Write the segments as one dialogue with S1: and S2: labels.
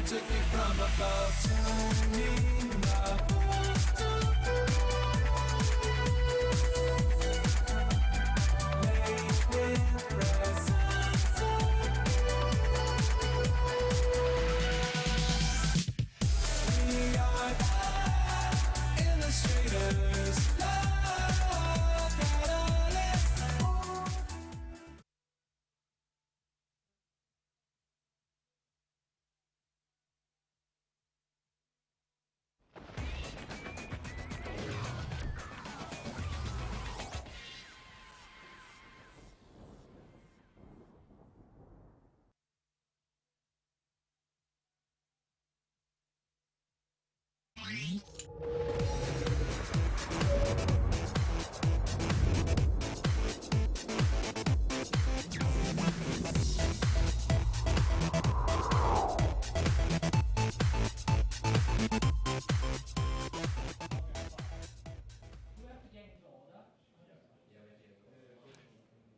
S1: took me from above. Turning my voice to late with presence. We are the illustrators. Love that all is.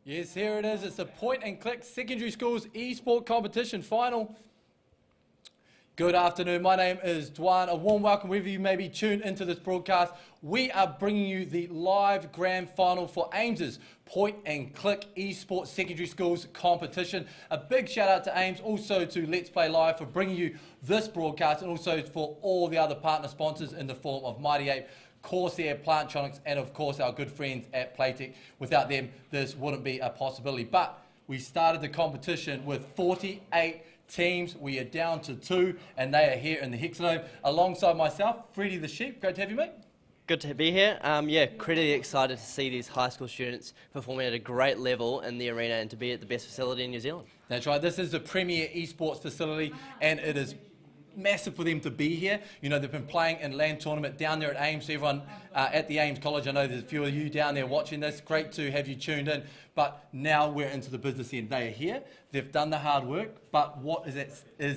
S2: Yes, here it is. It's the point and click secondary schools eSport competition final. Good afternoon. My name is Dwan. A warm welcome wherever you may be tuned into this broadcast. We are bringing you the live grand final for Ames's point and click eSports secondary schools competition. A big shout out to Ames, also to Let's Play Live for bringing you this broadcast, and also for all the other partner sponsors in the form of Mighty Ape, Corsair, Plantronics, and of course our good friends at Playtech. Without them, this wouldn't be a possibility. But we started the competition with 48 teams. We are down to 2, and they are here in the Hexadome alongside myself, Freddie the Sheep. Great to have you, mate.
S3: Good to be here. Yeah, pretty excited to see these high school students performing at a great level in the arena and to be at the best facility in New Zealand.
S2: That's right. This is the premier eSports facility, and it is massive for them to be here. You know, they've been playing in land tournament down there at Ames. So everyone at the Ames College, I know there's a few of you down there watching this. Great to have you tuned in. But now we're into the business end. They are here. They've done the hard work. But what is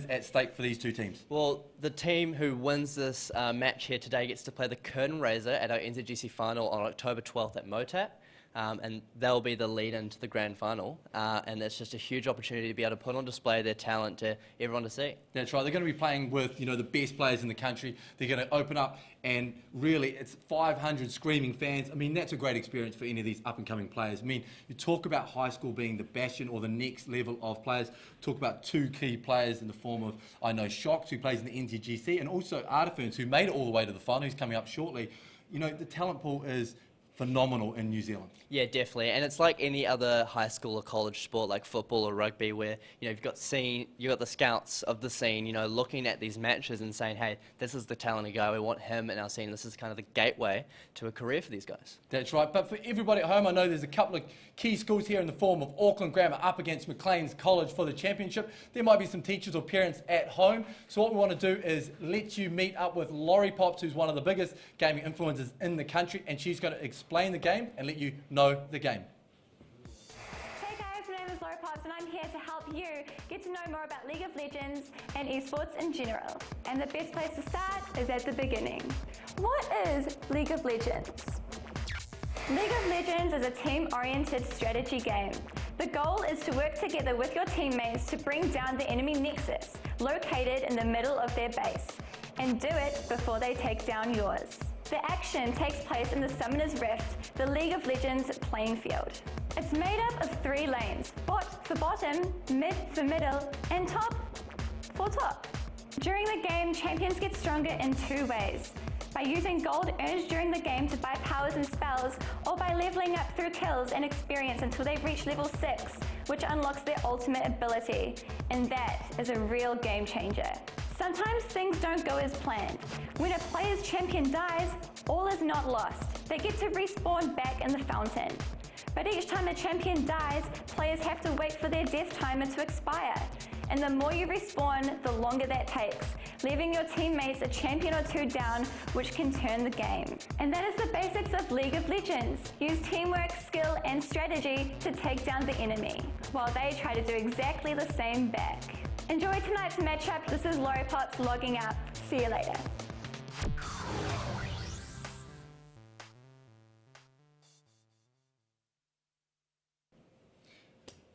S2: at stake for these two teams?
S3: Well, the team who wins this match here today gets to play the curtain raiser at our NZGC final on October 12th at Motat. And they'll be the lead into the grand final, and it's just a huge opportunity to be able to put on display their talent to everyone to see.
S2: That's right. They're going to be playing with, you know, the best players in the country. They're going to open up, and really, it's 500 screaming fans. I mean, that's a great experience for any of these up-and-coming players. I mean, you talk about high school being the bastion or the next level of players. Talk about two key players in the form of, I know, Shocks, who plays in the NZGC, and also Artiferns, who made it all the way to the final, who's coming up shortly. You know, the talent pool is phenomenal in New Zealand.
S3: Yeah, definitely, and it's like any other high school or college sport like football or rugby where, you know, you've got the scouts of the scene, you know, looking at these matches and saying, hey, this is the talented guy, we want him in our scene. This is kind of the gateway to a career for these guys. That's right, but for everybody at home, I know there's a couple of key schools here in the form of Auckland Grammar up against Macleans College for the championship. There might be some teachers or parents at home, so what we want to do is let you meet up with Laurie Pops, who's one of the biggest gaming influencers in the country, and she's going to explain the game and let you know the game.
S4: Hey guys, my name is Laurie Potts and I'm here to help you get to know more about League of Legends and esports in general. And the best place to start is at the beginning. What is League of Legends? League of Legends is a team-oriented strategy game. The goal is to work together with your teammates to bring down the enemy nexus, located in the middle of their base, and do it before they take down yours. The action takes place in the Summoner's Rift, the League of Legends playing field. It's made up of 3 lanes, bot for bottom, mid for middle, and top for top. During the game, champions get stronger in 2 ways. By using gold earned during the game to buy powers and spells, or by leveling up through kills and experience until they reach level 6, which unlocks their ultimate ability. And that is a real game changer. Sometimes things don't go as planned. When a player's champion dies, all is not lost. They get to respawn back in the fountain. But each time a champion dies, players have to wait for their death timer to expire. And the more you respawn, the longer that takes, leaving your teammates a champion or 2 down, which can turn the game. And that is the basics of League of Legends. Use teamwork, skill, and strategy to take down the enemy, while they try to do exactly the same back. Enjoy tonight's matchup. This is Laurie Potts logging out. See you later.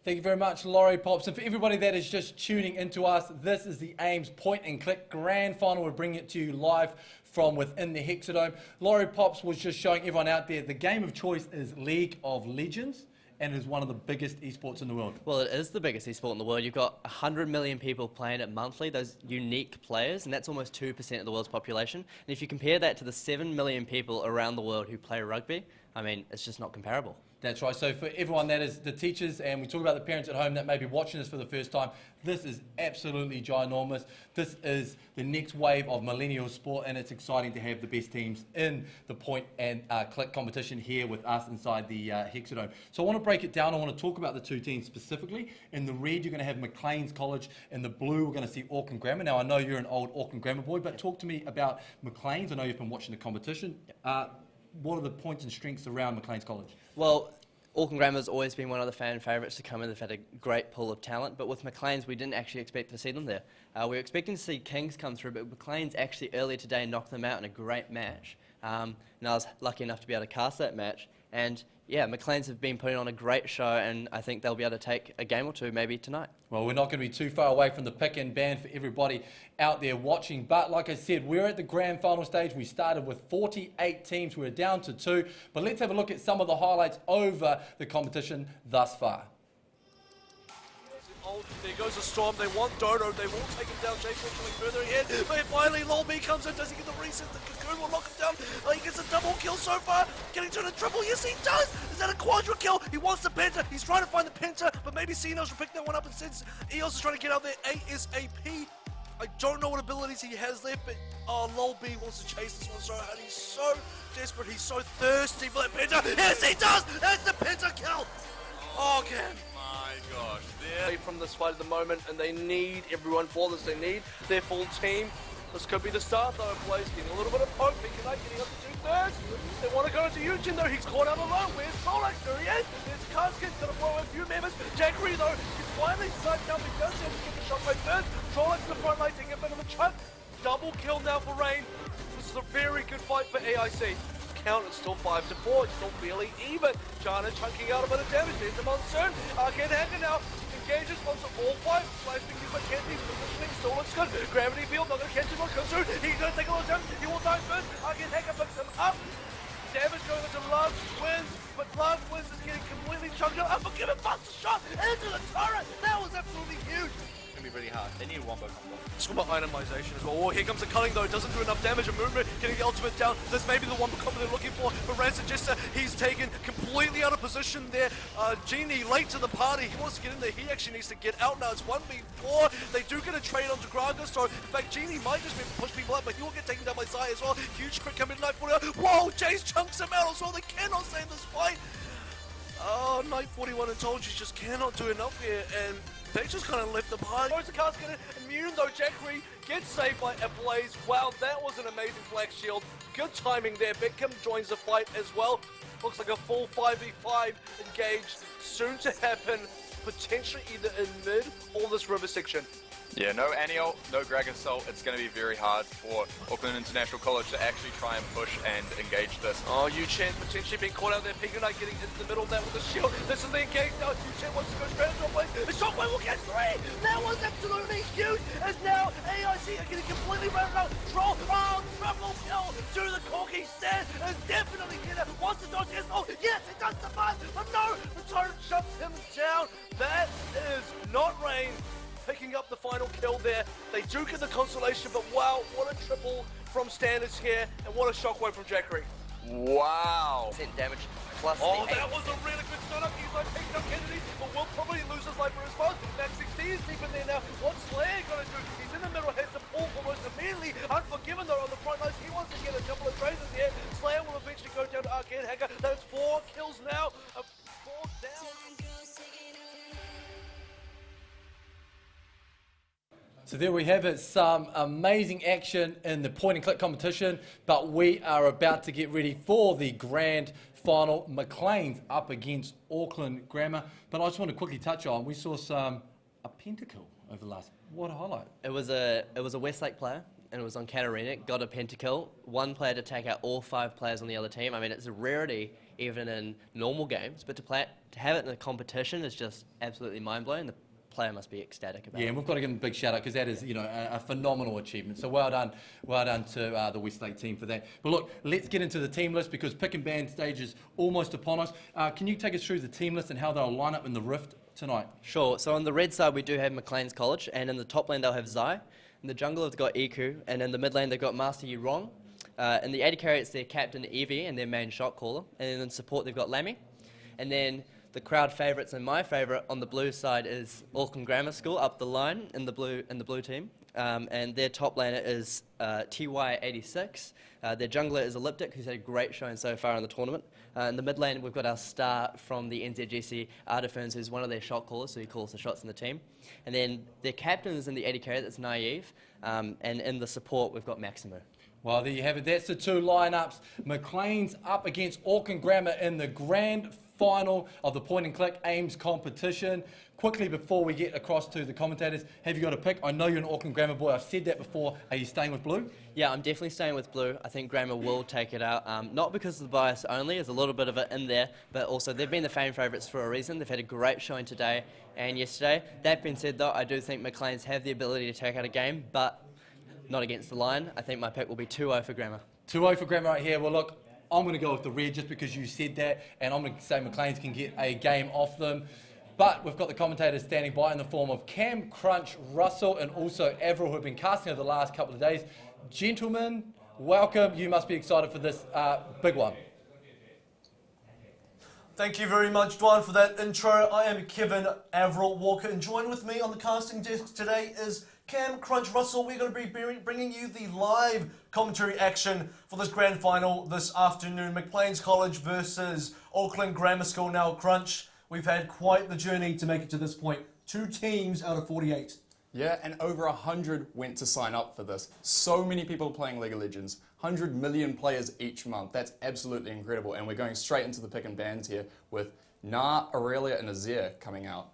S2: Thank you very much, Laurie Pops. And for everybody that is just tuning into us, this is the Ames Point and Click Grand Final. We're bringing it to you live from within the Hexadome. Laurie Pops was just showing everyone out there the game of choice is League of Legends, and it is one of the biggest esports in the world.
S3: Well, it is the biggest esport in the world. You've got 100 million people playing it monthly, those unique players, and that's almost 2% of the world's population. And if you compare that to the 7 million people around the world who play rugby, I mean, it's just not comparable.
S2: That's right. So for everyone that is the teachers, and we talk about the parents at home that may be watching this for the first time, this is absolutely ginormous. This is the next wave of millennial sport, and it's exciting to have the best teams in the point and click competition here with us inside the Hexadome. So I want to break it down. I want to talk about the two teams specifically. In the red, you're going to have Macleans College. In the blue, we're going to see Auckland Grammar. Now, I know you're an old Auckland Grammar boy, but talk to me about Macleans. I know you've been watching the competition. What are the points and strengths around Macleans College?
S3: Well, Auckland Grammar's always been one of the fan favourites to come in. They've had a great pool of talent, but with Macleans, we didn't actually expect to see them there. We were expecting to see Kings come through, but Macleans actually earlier today knocked them out in a great match. And I was lucky enough to be able to cast that match. And yeah, Macleans have been putting on a great show, and I think they'll be able to take a game or two maybe tonight. Well,
S2: we're not going to be too far away from the pick and ban for everybody out there watching. But like I said, we're at the grand final stage. We started with 48 teams. We're down to 2. But let's have a look at some of the highlights over the competition thus far.
S5: There goes a storm. They want Dodo. They will take him down. Jason coming further ahead. But finally, Lolby comes in. Does he get the reset? The Cocoon will knock him down. He gets a double kill so far. Getting to the triple. Yes, he does. Is that a quadra kill? He wants the penta. He's trying to find the penta, but maybe Cenos will pick that one up. And since Eos is trying to get out there ASAP, I don't know what abilities he has left, but Lolby wants to chase this one so hard. He's so desperate. He's so thirsty for that penta. Yes, he does. That's the penta kill. Oh, again. My gosh, they're from this fight at the moment, and they need everyone for this. They need their full team. This could be the start, though. Blaze getting a little bit of poke. Knight getting up to 2/3. They want to go into Eugene, though. He's caught out alone. Where's Solak? There he is. There's Casket. Going to blow a few members. Jackery, though, can finally start down. He does have to get the shotgun first. Solak's the front line, taking a bit of a chunk. Double kill now for Rain. This is a very good fight for AIC. Count, it's still 5-4, it's still barely even. Jana chunking out a bit of damage. There's the Monsoon. Arcade Hacker now engages onto all 5. Flashing his Mackenzie's positioning still looks good. Gravity field, not going to catch him on Kunzu. He's going to take a lot of damage. He will die first. Arcade Hacker picks him up. Damage going into Love Wins, but Love Wins is getting completely chunked out. Unforgiven busts a shot into the turret. That was absolutely huge.
S6: Be really hard. They need a wombo combo.
S5: It's about itemization as well. Oh, here comes the cutting though. Doesn't do enough damage. A movement getting the ultimate down. This may be the wombo combo they're looking for. But Rancid Jester, he's taken completely out of position there. Genie late to the party. He wants to get in there. He actually needs to get out now. It's 1v4. They do get a trade onto Graga. So in fact, Genie might just be able to push people up, but he will get taken down by Sai as well. Huge crit coming Knight 40. Whoa, Jace chunks him out as well. They cannot save this fight. Oh, Knight 41 and told you just cannot do enough here, and they just kind of left the party. Goes the Casket immune though. Jackery gets saved by Ablaze. Wow, that was an amazing black shield. Good timing there. Beckham joins the fight as well. Looks like a full 5v5 engaged soon to happen, potentially either in mid or this river section.
S6: Yeah, no Aniel, no Greg Assault. It's going to be very hard for Auckland International College to actually try and push and engage this.
S5: Oh, Yu-Chen potentially being caught out there. Knight getting into the middle of that with the shield. This is the engage now. Yu-Chen wants to go straight into a place. The shockwave will catch 3. That was absolutely huge. As now AIC are getting completely rounded out. Troll, triple kill to the Corky stand. Is definitely here. Wants to dodge his yes, it does survive. But no, the turret shuts him down. That is not Rain. Picking up the final kill there. They do get the consolation, but wow, what a triple from Standards here, and what a shockwave from Jackery.
S6: Wow.
S3: Damage plus
S5: oh, that was a really good startup. He's like picked up Kennedy, but will probably lose his life for his response. Max 16 is deep in there now. What's Slayer gonna do? He's in the middle, has to pull almost immediately. Unforgiven though on the front lines. He wants to get a couple of traces here. Slayer will eventually go down to Arcade Hacker. That's 4 kills now. 4 down.
S2: So there we have it, some amazing action in the point and click competition, but we are about to get ready for the grand final. Macleans up against Auckland Grammar, but I just want to quickly touch on, we saw a pentakill over the last, what a highlight.
S3: It was a Westlake player, and it was on Katarina, got a pentakill. One player to take out all 5 players on the other team. I mean, it's a rarity even in normal games, but to have it in a competition is just absolutely mind-blowing. The player must be ecstatic about
S2: Yeah,
S3: it.
S2: and we've got to give them a big shout out because that is, a phenomenal achievement. So well done to the Westlake team for that. But look, let's get into the team list because pick and ban stage is almost upon us. Can you take us through the team list and how they'll line up in the Rift tonight?
S3: Sure. So on the red side, we do have Macleans College, and in the top lane, they'll have Zai. In the jungle, they've got Iku, and in the mid lane, they've got Master Yi Rong. In the AD carry, it's their captain Evie and their main shot caller. And then in support, they've got Lammy. And then the crowd favourites and my favourite on the blue side is Auckland Grammar School up the line in the blue team. And their top laner is TY86. Their jungler is Elliptic, who's had a great showing so far in the tournament. In the mid lane, we've got our star from the NZGC, Artiferns, who's one of their shot callers, so he calls the shots in the team. And then their captain is in the AD carry, that's Naive. And in the support, we've got Maximu.
S2: Well, there you have it. That's the two lineups. Maclean's up against Auckland Grammar in the grand final of the point and click Ames competition. Quickly, before we get across to the commentators, have you got a pick? I know you're an Auckland Grammar boy. I've said that before. Are you staying with blue?
S3: Yeah, I'm definitely staying with blue. I think Grammar will take it out. Not because of the bias only, there's a little bit of it in there, but also they've been the fan favourites for a reason. They've had a great showing today and yesterday. That being said, though, I do think Maclean's have the ability to take out a game, but not against the line. I think my pick will be 2-0 for Grammar.
S2: 2-0 for Grammar right here. Well, look, I'm going to go with the red just because you said that, and I'm going to say Maclean's can get a game off them. But we've got the commentators standing by in the form of Cam, Crunch, Russell, and also Avril, who have been casting over the last couple of days. Gentlemen, welcome. You must be excited for this big one.
S5: Thank you very much, Dwan, for that intro. I am Kevin Avril Walker, and joined with me on the casting desk today is Cam, Crunch, Russell. We're going to be bringing you the live commentary action for this grand final this afternoon. Macleans College versus Auckland Grammar School. Now, Crunch, we've had quite the journey to make it to this point. 2 teams out of 48.
S7: Yeah, and over 100 went to sign up for this. So many people playing League of Legends. 100 million players each month. That's absolutely incredible. And we're going straight into the pick and bans here with Na, Aurelia, and Azir coming out.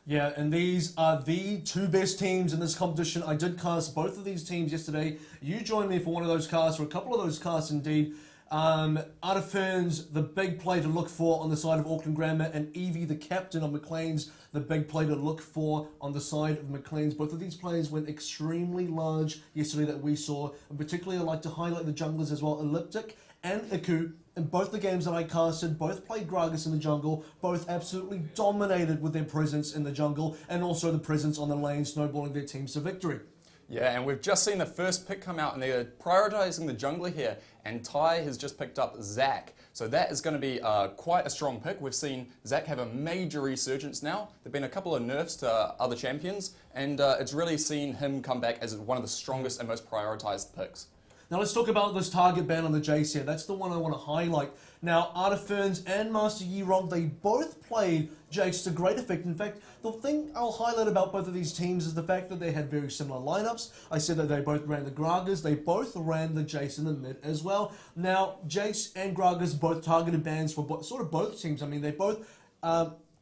S5: Yeah, and these are the 2 best teams in this competition. I did cast both of these teams yesterday. You joined me for one of those casts, or a couple of those casts indeed. Artiferns, the big play to look for on the side of Auckland Grammar, and Evie, the captain of Macleans, the big play to look for on the side of Macleans. Both of these players went extremely large yesterday that we saw, and particularly I'd like to highlight the junglers as well, Elliptic and Iku. In both the games that I casted, both played Gragas in the jungle, both absolutely dominated with their presence in the jungle, and also the presence on the lane, snowballing their teams to victory.
S7: Yeah, and we've just seen the first pick come out, and they're prioritising the jungler here, and Ty has just picked up Zach. So that is going to be quite a strong pick. We've seen Zach have a major resurgence now. There have been a couple of nerfs to other champions, and it's really seen him come back as one of the strongest and most prioritised picks.
S5: Now let's talk about this target ban on the Jace here. That's the one I want to highlight. Now, Artiferns and Master Yi Rong, they both played Jace to great effect. In fact, the thing I'll highlight about both of these teams is the fact that they had very similar lineups. I said that they both ran the Gragas, they both ran the Jace in the mid as well. Now, Jace and Gragas both targeted bans for sort of both teams. I mean, they both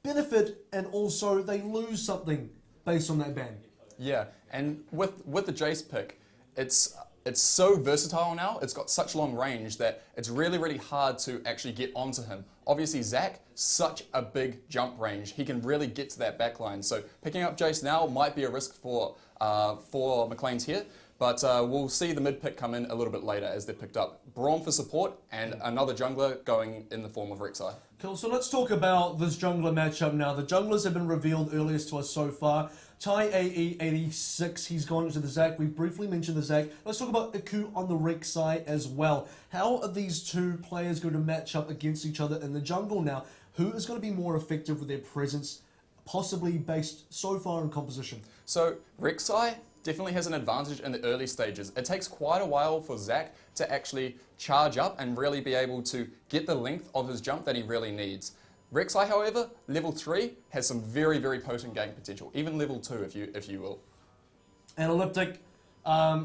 S5: benefit and also they lose something based on that ban.
S7: Yeah, and with the Jace pick, it's so versatile now, it's got such long range that it's really, really hard to actually get onto him. Obviously, Zach, such a big jump range. He can really get to that backline. So picking up Jace now might be a risk for Macleans here, but we'll see the mid pick come in a little bit later as they're picked up. Braum for support and another jungler going in the form of Rek'Sai.
S5: Cool, so let's talk about this jungler matchup now. The junglers have been revealed earliest to us so far. Ty AE86, he's gone into the Zac. We've briefly mentioned the Zac. Let's talk about Iku on the Rek'Sai as well. How are these 2 players going to match up against each other in the jungle now? Who is going to be more effective with their presence, possibly based so far on composition?
S7: So Rek'Sai definitely has an advantage in the early stages. It takes quite a while for Zac to actually charge up and really be able to get the length of his jump that he really needs. Rek'Sai, however, level 3 has some very, very potent gank potential, even level 2 if you will.
S5: And Elliptic,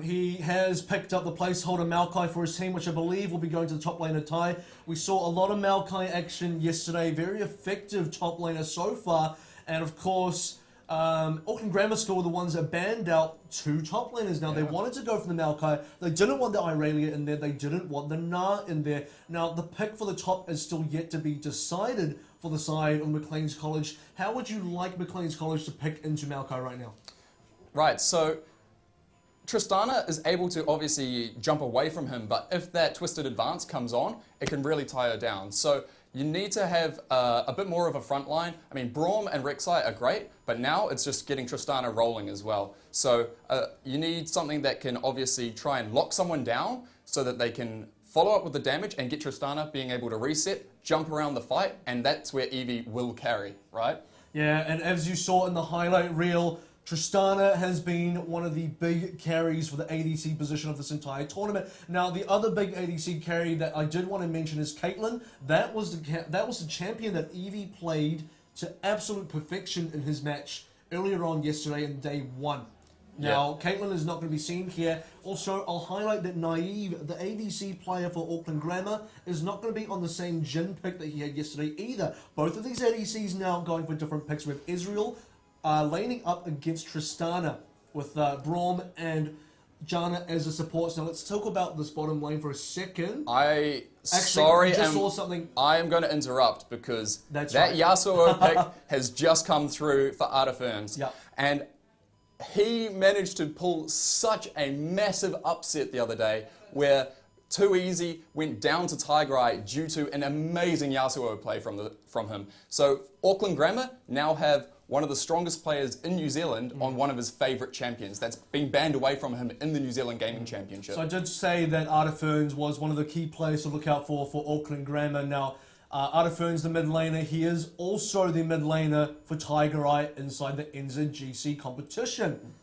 S5: he has picked up the placeholder Maokai for his team, which I believe will be going to the top laner Ty. We saw a lot of Maokai action yesterday, very effective top laner so far, and of course,
S8: Auckland Grammar School were the ones that banned out 2 top laners. Now, they wanted to go for the Maokai. They didn't want the Irelia in there. They didn't want the Na in there. Now, the pick for the top is still yet to be decided for the side on Macleans College. How would you like Macleans College to pick into Maokai right now?
S7: Right, so Tristana is able to obviously jump away from him, but if that twisted advance comes on, it can really tie her down. So you need to have a bit more of a front line. I mean, Braum and Rek'Sai are great, but now it's just getting Tristana rolling as well. So you need something that can obviously try and lock someone down so that they can follow up with the damage and get Tristana being able to reset, jump around the fight, and that's where Eevee will carry, right?
S8: Yeah, and as you saw in the highlight reel, Tristana has been one of the big carries for the ADC position of this entire tournament. Now, the other big ADC carry that I did want to mention is Caitlyn. That was the champion that Eevee played to absolute perfection in his match earlier on yesterday in day 1. Now, Caitlyn is not going to be seen here. Also, I'll highlight that Naive, the ADC player for Auckland Grammar, is not going to be on the same Jin pick that he had yesterday either. Both of these ADCs now going for different picks. We have Israel laning up against Tristana with Braum and Janna as the supports. Now, let's talk about this bottom lane for a second.
S7: I
S8: saw something.
S7: I am going to interrupt because
S8: That's
S7: that
S8: right.
S7: Yasuo pick has just come through for Artiferns.
S8: Yep.
S7: And he managed to pull such a massive upset the other day where Too Easy went down to Tiger Eye due to an amazing Yasuo play from him. So Auckland Grammar now have one of the strongest players in New Zealand on one of his favourite champions. That's been banned away from him in the New Zealand Gaming Championship.
S8: So I did say that Artiferns was one of the key players to look out for Auckland Grammar. Now, Artiferns, the mid laner, he is also the mid laner for Tiger Eye inside the NZGC competition.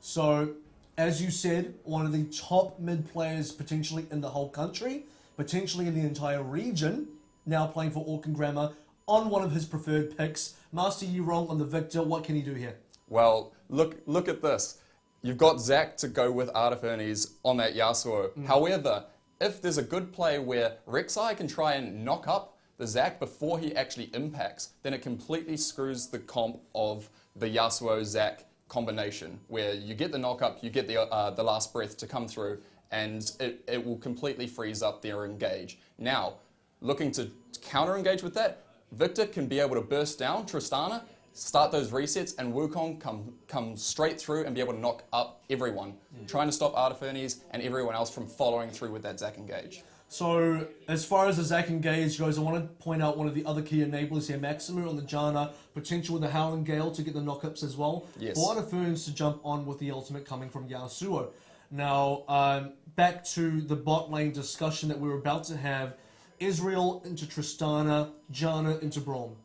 S8: So, as you said, one of the top mid players potentially in the whole country, potentially in the entire region, now playing for Auckland Grammar on one of his preferred picks. Master Yi Rong on the Victor, what can he do here?
S7: Well, look at this. You've got Zac to go with Artifernes on that Yasuo. However, if there's a good play where Rek'Sai can try and knock up the Zac before he actually impacts, then it completely screws the comp of the Yasuo-Zac combination, where you get the knock-up, you get the last breath to come through, and it will completely freeze up their engage. Now, looking to counter-engage with that, Victor can be able to burst down Tristana, start those resets, and Wukong come straight through and be able to knock up everyone, trying to stop Artifernes and everyone else from following through with that Zac engage.
S8: So, as far as the Zac engage goes, I want to point out one of the other key enablers here. Maximu on the Janna, potential with the Howling Gale to get the knockups as well.
S7: Yes.
S8: For Artifernes to jump on with the ultimate coming from Yasuo. Now, back to the bot lane discussion that we were about to have. Israel into Tristana, Janna into Braum.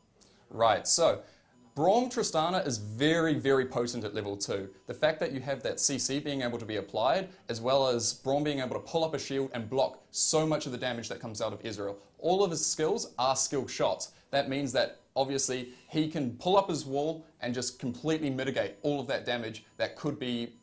S7: Right, so Braum Tristana is very, very potent at level 2. The fact that you have that CC being able to be applied, as well as Braum being able to pull up a shield and block so much of the damage that comes out of Israel. All of his skills are skill shots. That means that obviously he can pull up his wall and just completely mitigate all of that damage that could be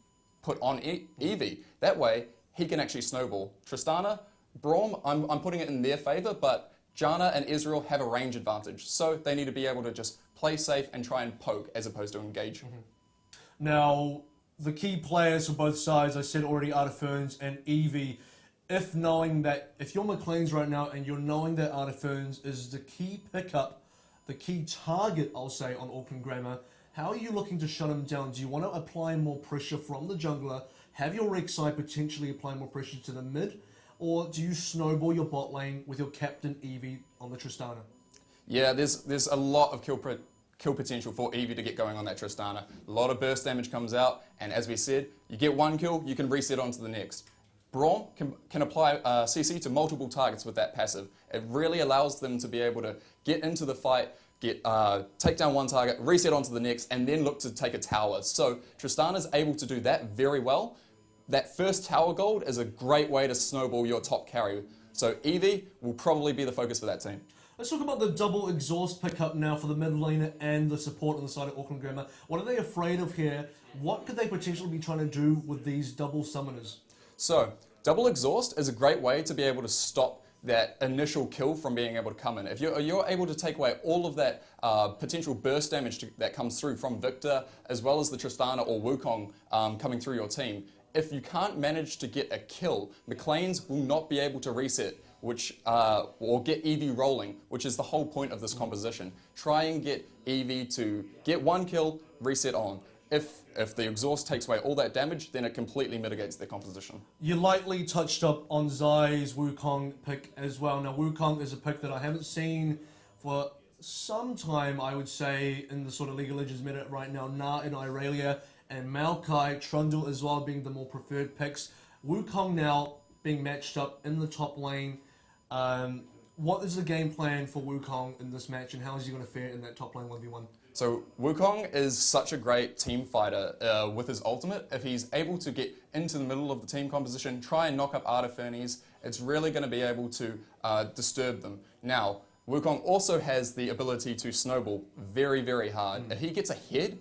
S7: put on Eevee. That way, he can actually snowball. Tristana, Braum, I'm putting it in their favour, but Janna and Israel have a range advantage, so they need to be able to just play safe and try and poke as opposed to engage.
S8: Now, the key players for both sides, I said already, Artifernes and Eevee. If you're Macleans right now and you're knowing that Artifernes is the key pickup, the key target, I'll say, on Auckland Grammar, how are you looking to shut him down? Do you want to apply more pressure from the jungler, have your Rek'Sai potentially apply more pressure to the mid, or do you snowball your bot lane with your captain Eevee on the Tristana?
S7: Yeah, there's a lot of kill potential for Eevee to get going on that Tristana. A lot of burst damage comes out, and as we said, you get one kill, you can reset onto the next. Braum can apply CC to multiple targets with that passive. It really allows them to be able to get into the fight, take down one target, reset onto the next, and then look to take a tower. So Tristana's able to do that very well. That first tower gold is a great way to snowball your top carry. So Eevee will probably be the focus for that team.
S8: Let's talk about the double exhaust pickup now for the mid laner and the support on the side of Auckland Grammar. What are they afraid of here? What could they potentially be trying to do with these double summoners?
S7: So, double exhaust is a great way to be able to stop that initial kill from being able to come in. If you're able to take away all of that potential burst damage that comes through from Victor, as well as the Tristana or Wukong coming through your team, if you can't manage to get a kill, Macleans will not be able to reset, or get Eevee rolling, which is the whole point of this composition. Try and get Eevee to get one kill, reset on. If the exhaust takes away all that damage, then it completely mitigates their composition.
S8: You lightly touched up on Zai's Wukong pick as well. Now, Wukong is a pick that I haven't seen for some time, I would say, in the sort of League of Legends meta right now. Na and Irelia and Maokai, Trundle as well being the more preferred picks. Wukong now being matched up in the top lane. What is the game plan for Wukong in this match, and how is he going to fare in that top lane 1v1?
S7: So Wukong is such a great team fighter with his ultimate. If he's able to get into the middle of the team composition, try and knock up Artifernes, it's really going to be able to disturb them. Now, Wukong also has the ability to snowball very, very hard. If he gets ahead,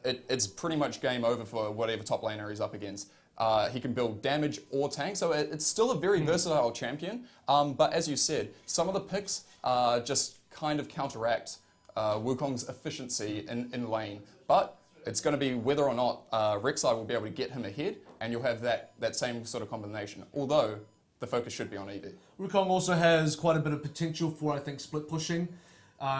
S7: it's pretty much game over for whatever top laner he's up against. He can build damage or tank, so it's still a very versatile champion. But as you said, some of the picks just kind of counteract Wukong's efficiency in lane. But it's going to be whether or not Rek'Sai will be able to get him ahead, and you'll have that same sort of combination. Although the focus should be on Eevee. Wukong
S8: also has quite a bit of potential for, I think, split pushing.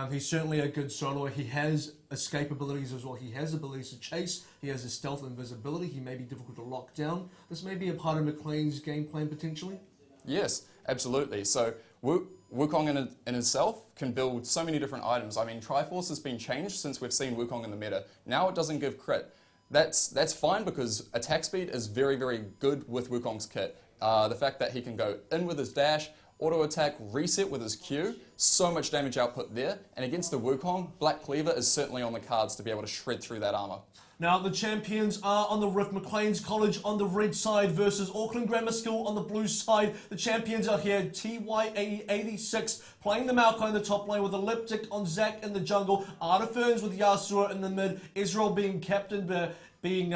S8: He's certainly a good soloer. He has escape abilities as well. He has abilities to chase. He has a stealth and invisibility. He may be difficult to lock down. This may be a part of Maclean's game plan potentially.
S7: Yes, absolutely. So Wukong in itself can build so many different items. I mean, Triforce has been changed since we've seen Wukong in the meta. Now it doesn't give crit. That's fine because attack speed is very, very good with Wukong's kit. The fact that he can go in with his dash, auto attack, reset with his Q, so much damage output there. And against the Wukong, Black Cleaver is certainly on the cards to be able to shred through that armor.
S8: Now the champions are on the Rift. Macleans College on the red side versus Auckland Grammar School on the blue side. The champions are here. TY86 playing the Maokai in the top lane with Elliptic on Zac in the jungle. Artifernes with Yasuo in the mid. Israel being captained, being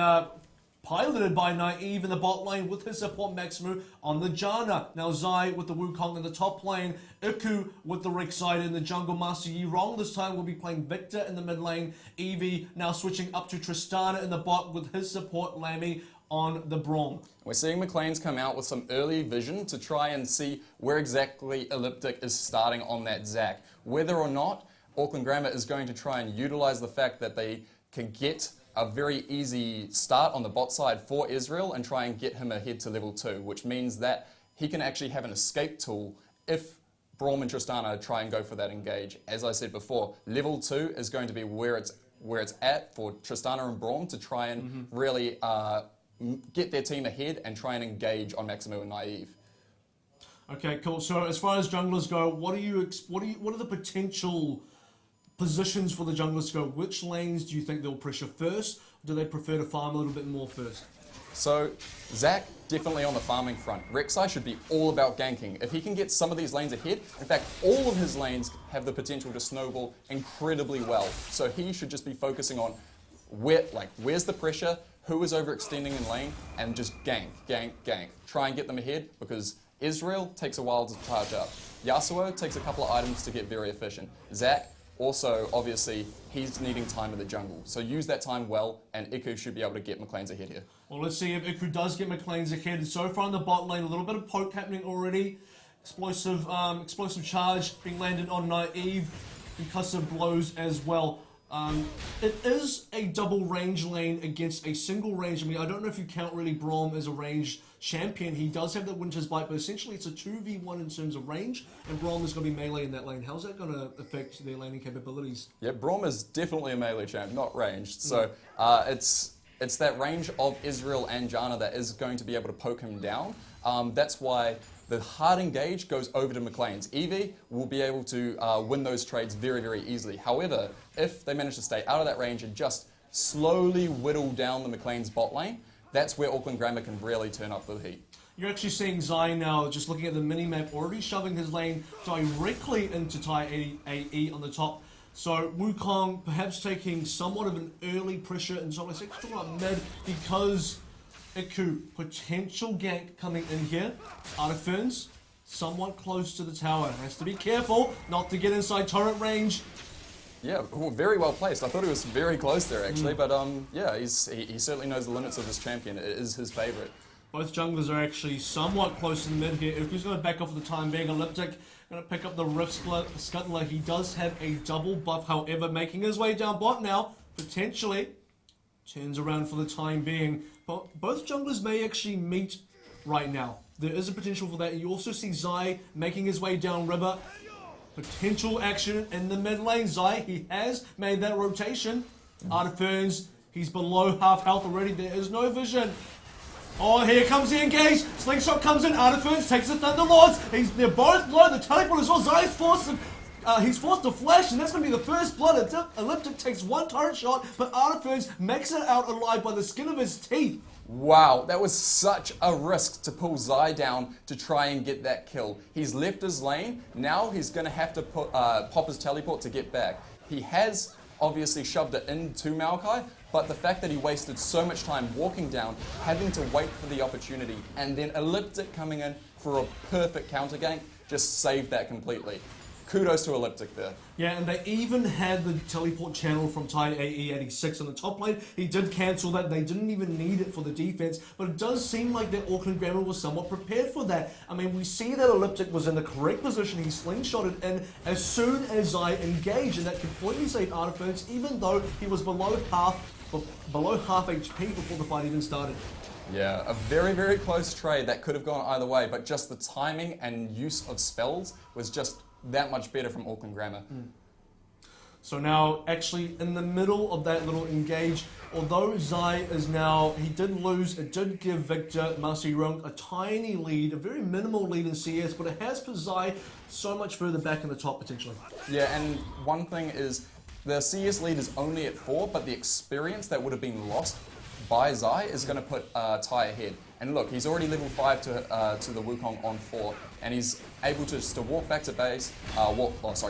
S8: piloted by Naive in the bot lane with his support Maximu on the Janna. Now Zai with the Wukong in the top lane. Iku with the Rek'Sai in the jungle. Master Yi Rong this time will be playing Victor in the mid lane. Eevee now switching up to Tristana in the bot with his support Lammy on the Braum.
S7: We're seeing Macleans come out with some early vision to try and see where exactly Elliptic is starting on that Zac. Whether or not Auckland Grammar is going to try and utilize the fact that they can get a very easy start on the bot side for Israel and try and get him ahead to level 2, which means that he can actually have an escape tool if Braum and Tristana try and go for that engage. As I said before, level 2 is going to be where it's at for Tristana and Braum to try and really get their team ahead and try and engage on Maximu and Naive.
S8: Okay, cool. So as far as junglers go, what are the potential positions for the junglers go? Which lanes do you think they'll pressure first? Do they prefer to farm a little bit more first?
S7: So Zac definitely on the farming front. Rek'Sai should be all about ganking. If he can get some of these lanes ahead, in fact all of his lanes have the potential to snowball incredibly well. So he should just be focusing on where's the pressure, who is overextending in lane, and just gank. Try and get them ahead because Israel takes a while to charge up. Yasuo takes a couple of items to get very efficient. Zac also, obviously, he's needing time in the jungle. So use that time well, and Iku should be able to get Macleans ahead here.
S8: Well, let's see if Iku does get Macleans ahead. So far in the bot lane, a little bit of poke happening already. Explosive charge being landed on Naive. Concussive blows as well. It is a double range lane against a single range. I mean, I don't know if you count really Braum as a ranged champion. He does have the Winter's Bite, but essentially it's a 2v1 in terms of range, and Braum is going to be melee in that lane. How's that going to affect their laning capabilities?
S7: Yeah, Braum is definitely a melee champ, not ranged. So it's that range of Israel and Janna that is going to be able to poke him down. That's why the hard engage goes over to Macleans. Eevee will be able to win those trades very, very easily. However, if they manage to stay out of that range and just slowly whittle down the Macleans bot lane, that's where Auckland Grammar can really turn up the heat.
S8: You're actually seeing Zai now, just looking at the mini-map, already shoving his lane directly into Tai AE on the top. So Wukong perhaps taking somewhat of an early pressure in some ways, talking about mid, because Iku, potential gank coming in here. Artifernes, somewhat close to the tower. Has to be careful not to get inside turret range.
S7: Yeah, very well placed. I thought he was very close there actually, but yeah, he certainly knows the limits of this champion. It is his favourite.
S8: Both junglers are actually somewhat close in the mid here. Iku's going to back off for the time being. Elliptic going to pick up the Rift Scuttler. He does have a double buff, however, making his way down bot now. Potentially turns around for the time being. But both junglers may actually meet right now. There is a potential for that. You also see Zai making his way down river. Potential action in the mid lane. Zai, he has made that rotation. Artiferns, he's below half health already. There is no vision. Oh, here comes the engage. Slingshot comes in. Artiferns takes the Thunderlords. They're both low. The teleport as well. Zai's forced him. He's forced to flash, and that's going to be the first blood. Elliptic takes one turret shot, but Artiferns makes it out alive by the skin of his teeth.
S7: Wow, that was such a risk to pull Zai down to try and get that kill. He's left his lane. Now he's going to have to pop his teleport to get back. He has obviously shoved it into Maokai, but the fact that he wasted so much time walking down, having to wait for the opportunity, and then Elliptic coming in for a perfect counter gank just saved that completely. Kudos to Elliptic there.
S8: Yeah, and they even had the teleport channel from Thai AE86 on the top lane. He did cancel that. They didn't even need it for the defense, but it does seem like that Auckland Grammar was somewhat prepared for that. I mean, we see that Elliptic was in the correct position. He slingshotted in as soon as I engaged, and that completely saved Artiferns, even though he was below half HP before the fight even started.
S7: Yeah, a very, very close trade that could have gone either way, but just the timing and use of spells was just that much better from Auckland Grammar.
S8: So now, actually, in the middle of that little engage, although Zai is now, he did lose, it did give Victor Masirung a tiny lead, a very minimal lead in CS, but it has put Zai so much further back in the top potentially.
S7: Yeah, and one thing is, the CS lead is only at 4, but the experience that would have been lost by Zai is going to put Tai ahead. And look, he's already level 5 to the Wukong on 4, and he's able to just walk back to base,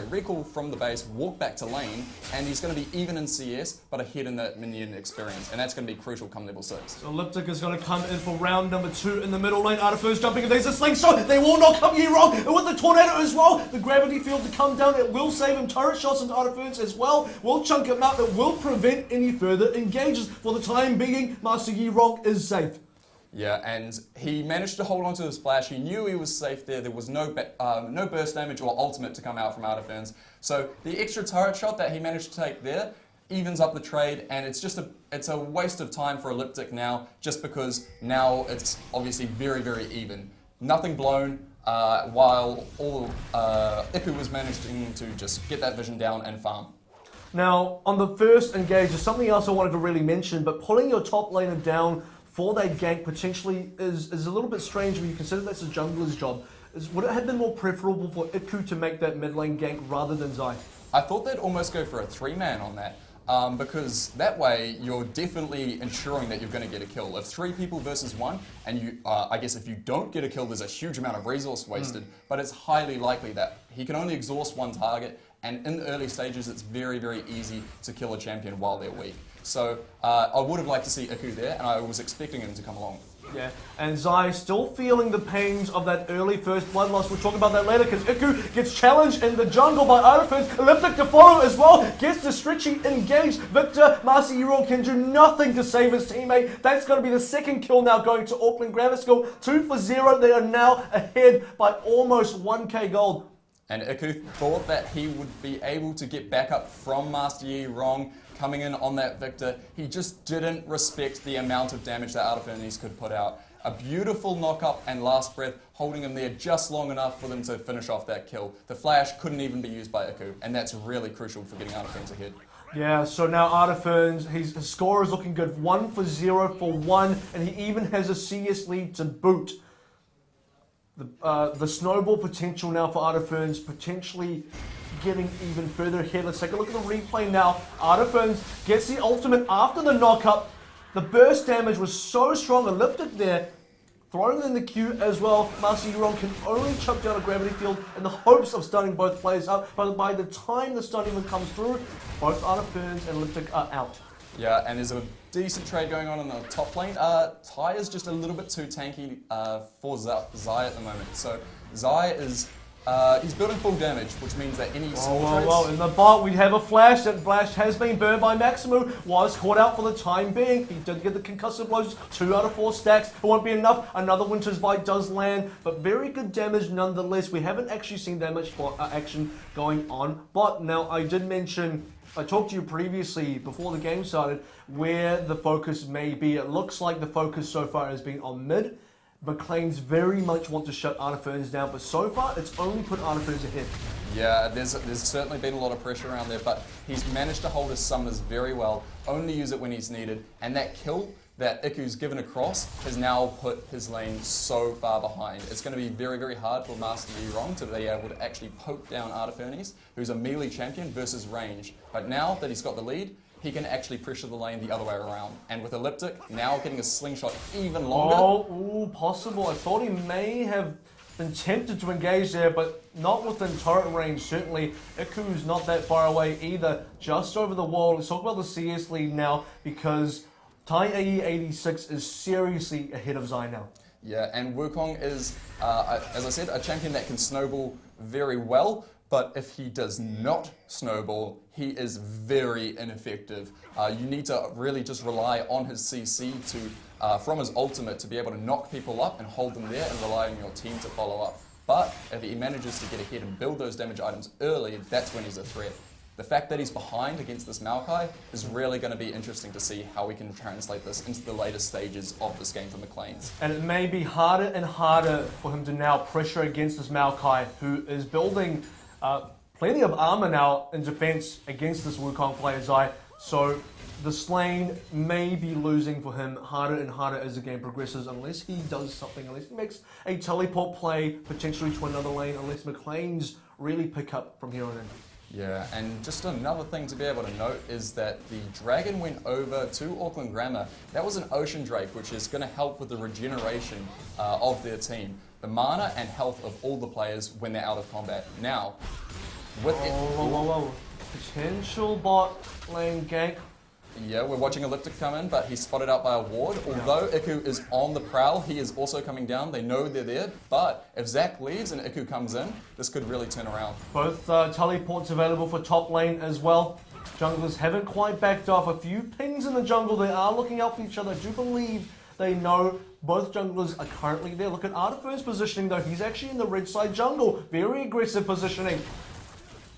S7: recall from the base, walk back to lane, and he's going to be even in CS, but ahead in the minion experience, and that's going to be crucial come level 6.
S8: So Elliptic is going to come in for round number 2 in the middle lane. Artiferns jumping, if there's a slingshot, they will not come here wrong, and with the tornado as well, the gravity field to come down, it will save him. Turret shots into Artiferns as well, will chunk him out, it will prevent any further engages. For the time being, Master Yi Rong is safe.
S7: Yeah, and he managed to hold on to his flash. He knew he was safe there. There was no burst damage or ultimate to come out from Artiferns. So the extra turret shot that he managed to take there evens up the trade, and it's a waste of time for Elliptic now, just because now it's obviously very, very even. Nothing blown, while Iku was managing to just get that vision down and farm.
S8: Now, on the first engage, there's something else I wanted to really mention, but pulling your top laner down for that gank potentially is a little bit strange when you consider that's a jungler's job. Would it have been more preferable for Iku to make that mid lane gank rather than Zai?
S7: I thought they'd almost go for a 3-man on that, because that way you're definitely ensuring that you're going to get a kill. If 3 people versus 1, and you, I guess if you don't get a kill, there's a huge amount of resource wasted, but it's highly likely that he can only exhaust one target, and in the early stages it's very, very easy to kill a champion while they're weak. So I would have liked to see Iku there, and I was expecting him to come along.
S8: Yeah, and Zai still feeling the pains of that early first blood loss. We'll talk about that later, because Iku gets challenged in the jungle by Artiferns. Elliptic to follow as well, gets the stretchy engaged. Victor Masihiro can do nothing to save his teammate. That's going to be the second kill now going to Auckland Grammar School. 2-0, they are now ahead by almost 1k gold.
S7: And Iku thought that he would be able to get back up from Master Yi Rong, coming in on that Victor. He just didn't respect the amount of damage that Artifernes could put out. A beautiful knock-up and last breath, holding him there just long enough for them to finish off that kill. The flash couldn't even be used by Iku, and that's really crucial for getting Artifernes ahead.
S8: Yeah, so now Artiferns, his score is looking good. 1-0 for 1, and he even has a CS lead to boot. The snowball potential now for Artiferns, potentially getting even further ahead. Let's take a look at the replay now. Artiferns gets the ultimate after the knock-up. The burst damage was so strong, Elliptic there, throwing in the Q as well. Master Euron can only chuck down a gravity field in the hopes of stunning both players up, but by the time the stun even comes through, both Artiferns and Elliptic are out.
S7: Yeah, and there's a decent trade going on in the top lane. Ty is just a little bit too tanky for Zai at the moment. So Zai is he's building full damage, which means that any small trades...
S8: Well, in the bot we have a Flash. That Flash has been burned by Maximu. Was caught out for the time being. He did get the concussive blows. 2 out of 4 stacks. It won't be enough. Another Winter's Bite does land, but very good damage nonetheless. We haven't actually seen that much action going on. But now I did mention... I talked to you previously, before the game started, where the focus may be. It looks like the focus so far has been on mid. Macleans very much want to shut Artifernes down, but so far it's only put Artifernes ahead.
S7: Yeah, there's certainly been a lot of pressure around there, but he's managed to hold his summers very well, only use it when he's needed, and that kill that Iku's given across has now put his lane so far behind. It's going to be very, very hard for Master Yi to be able to actually poke down Artifernes, who's a melee champion versus range. But now that he's got the lead, he can actually pressure the lane the other way around. And with Elliptic, now getting a slingshot even longer.
S8: Oh, possible. I thought he may have been tempted to engage there, but not within turret range, certainly. Iku's not that far away either, just over the wall. Let's talk about the CS lead now, because Tai AE 86 is seriously ahead of Zai now.
S7: Yeah, and Wukong is, as I said, a champion that can snowball very well. But if he does not snowball, he is very ineffective. You need to really just rely on his CC from his ultimate to be able to knock people up and hold them there and rely on your team to follow up. But if he manages to get ahead and build those damage items early, that's when he's a threat. The fact that he's behind against this Maokai is really going to be interesting to see how we can translate this into the later stages of this game for Macleans.
S8: And it may be harder and harder for him to now pressure against this Maokai, who is building plenty of armor now in defense against this Wukong player Zai. So this lane may be losing for him harder and harder as the game progresses, unless he does something, unless he makes a teleport play potentially to another lane, unless Macleans really pick up from here on in.
S7: Yeah, and just another thing to be able to note is that the Dragon went over to Auckland Grammar. That was an Ocean Drake, which is going to help with the regeneration of their team. The mana and health of all the players when they're out of combat. Now, with
S8: potential bot lane gank.
S7: Yeah, we're watching Elliptic come in, but he's spotted out by a ward. Although Iku is on the prowl, he is also coming down. They know they're there, but if Zach leaves and Iku comes in, this could really turn around.
S8: Both teleports available for top lane as well. Junglers haven't quite backed off. A few pings in the jungle. They are looking out for each other. I do believe they know both junglers are currently there. Look at Artifer's positioning though. He's actually in the red side jungle. Very aggressive positioning.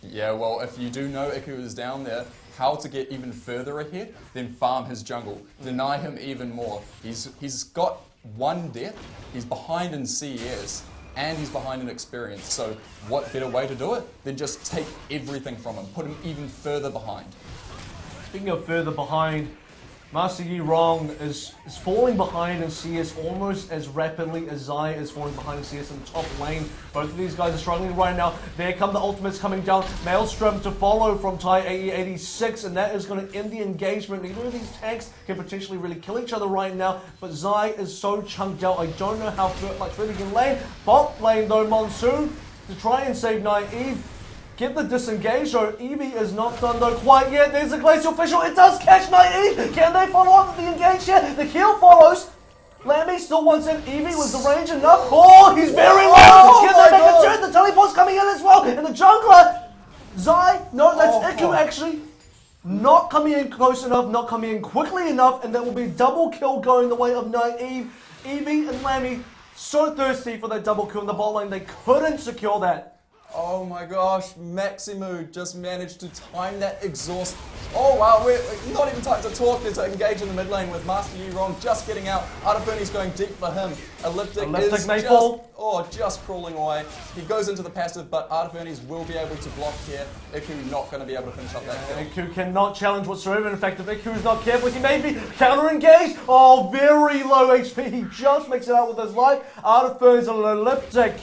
S7: Yeah, well, if you do know Iku is down there, how to get even further ahead, then farm his jungle. Deny him even more. He's got 1 death, he's behind in CS, and he's behind in experience. So what better way to do it than just take everything from him, put him even further behind.
S8: Speaking of further behind, Master Yi Rong is falling behind in CS almost as rapidly as Zai is falling behind in CS in the top lane. Both of these guys are struggling right now. There come the ultimates coming down. Maelstrom to follow from Tai AE 86, and that is going to end the engagement. Neither of these tanks can potentially really kill each other right now, but Zai is so chunked out. I don't know how much further he can lane. Bot lane though, Monsoon to try and save Naive. Get the disengage though. Eevee is not done though quite yet. There's the Glacial Official. It does catch Naive. Can they follow up with the engage here? The heal follows. Lammy still wants in. Eevee was the range enough. Oh, he's very low. Can they make a turn? The teleport's coming in as well. And the jungler, Zai, no, that's Iku actually. Not coming in close enough, not coming in quickly enough, and that will be double kill going the way of Naive. Eevee and Lammy so thirsty for that double kill in the bot lane. They couldn't secure that.
S7: Oh my gosh, Maximu just managed to time that exhaust. Oh wow, we're not even time to talk, to engage in the mid lane with Master Yi Rong just getting out. Artifernes going deep for him. Elliptic is
S8: may fall.
S7: Just crawling away. He goes into the passive, but Artifernes will be able to block here. Iku not going to be able to finish up that kill.
S8: Iku cannot challenge whatsoever. In fact, if Iku is not careful, he may be counter-engaged. Oh, very low HP. He just makes it out with his life. Artifernes and Elliptic.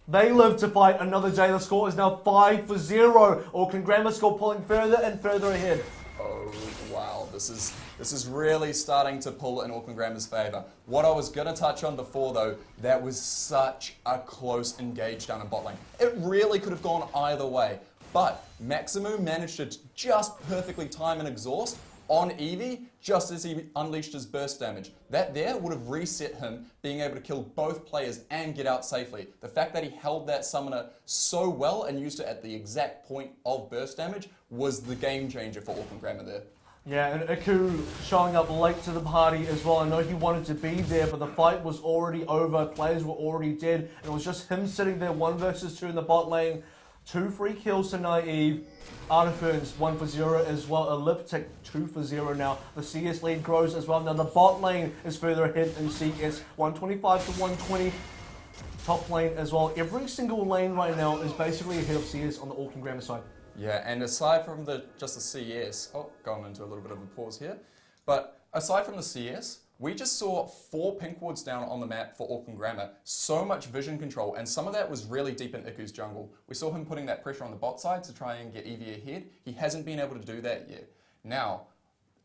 S8: They live to fight another day. The score is now 5-0. Auckland Grammar School pulling further and further ahead.
S7: Oh wow, this is really starting to pull in Auckland Grammar's favour. What I was going to touch on before though, that was such a close engage down in bot lane. It really could have gone either way, but Maximu managed to just perfectly time and exhaust on Eevee just as he unleashed his burst damage. That there would have reset him, being able to kill both players and get out safely. The fact that he held that summoner so well and used it at the exact point of burst damage was the game changer for Auckland Grammar there.
S8: Yeah, and Iku showing up late to the party as well. I know he wanted to be there, but the fight was already over. Players were already dead. And it was just him sitting there 1 versus 2 in the bot lane. 2 free kills to Naive. Artiferns 1 for 0 as well. Elliptic 2 for 0 now. The CS lead grows as well. Now the bot lane is further ahead in CS. 125 to 120. Top lane as well. Every single lane right now is basically ahead of CS on the Auckland Grammar side.
S7: Yeah, and aside from just the CS, going into a little bit of a pause here, but aside from the CS, we just saw 4 pink wards down on the map for Auckland Grammar. So much vision control, and some of that was really deep in Iku's jungle. We saw him putting that pressure on the bot side to try and get Eevee ahead. He hasn't been able to do that yet. Now,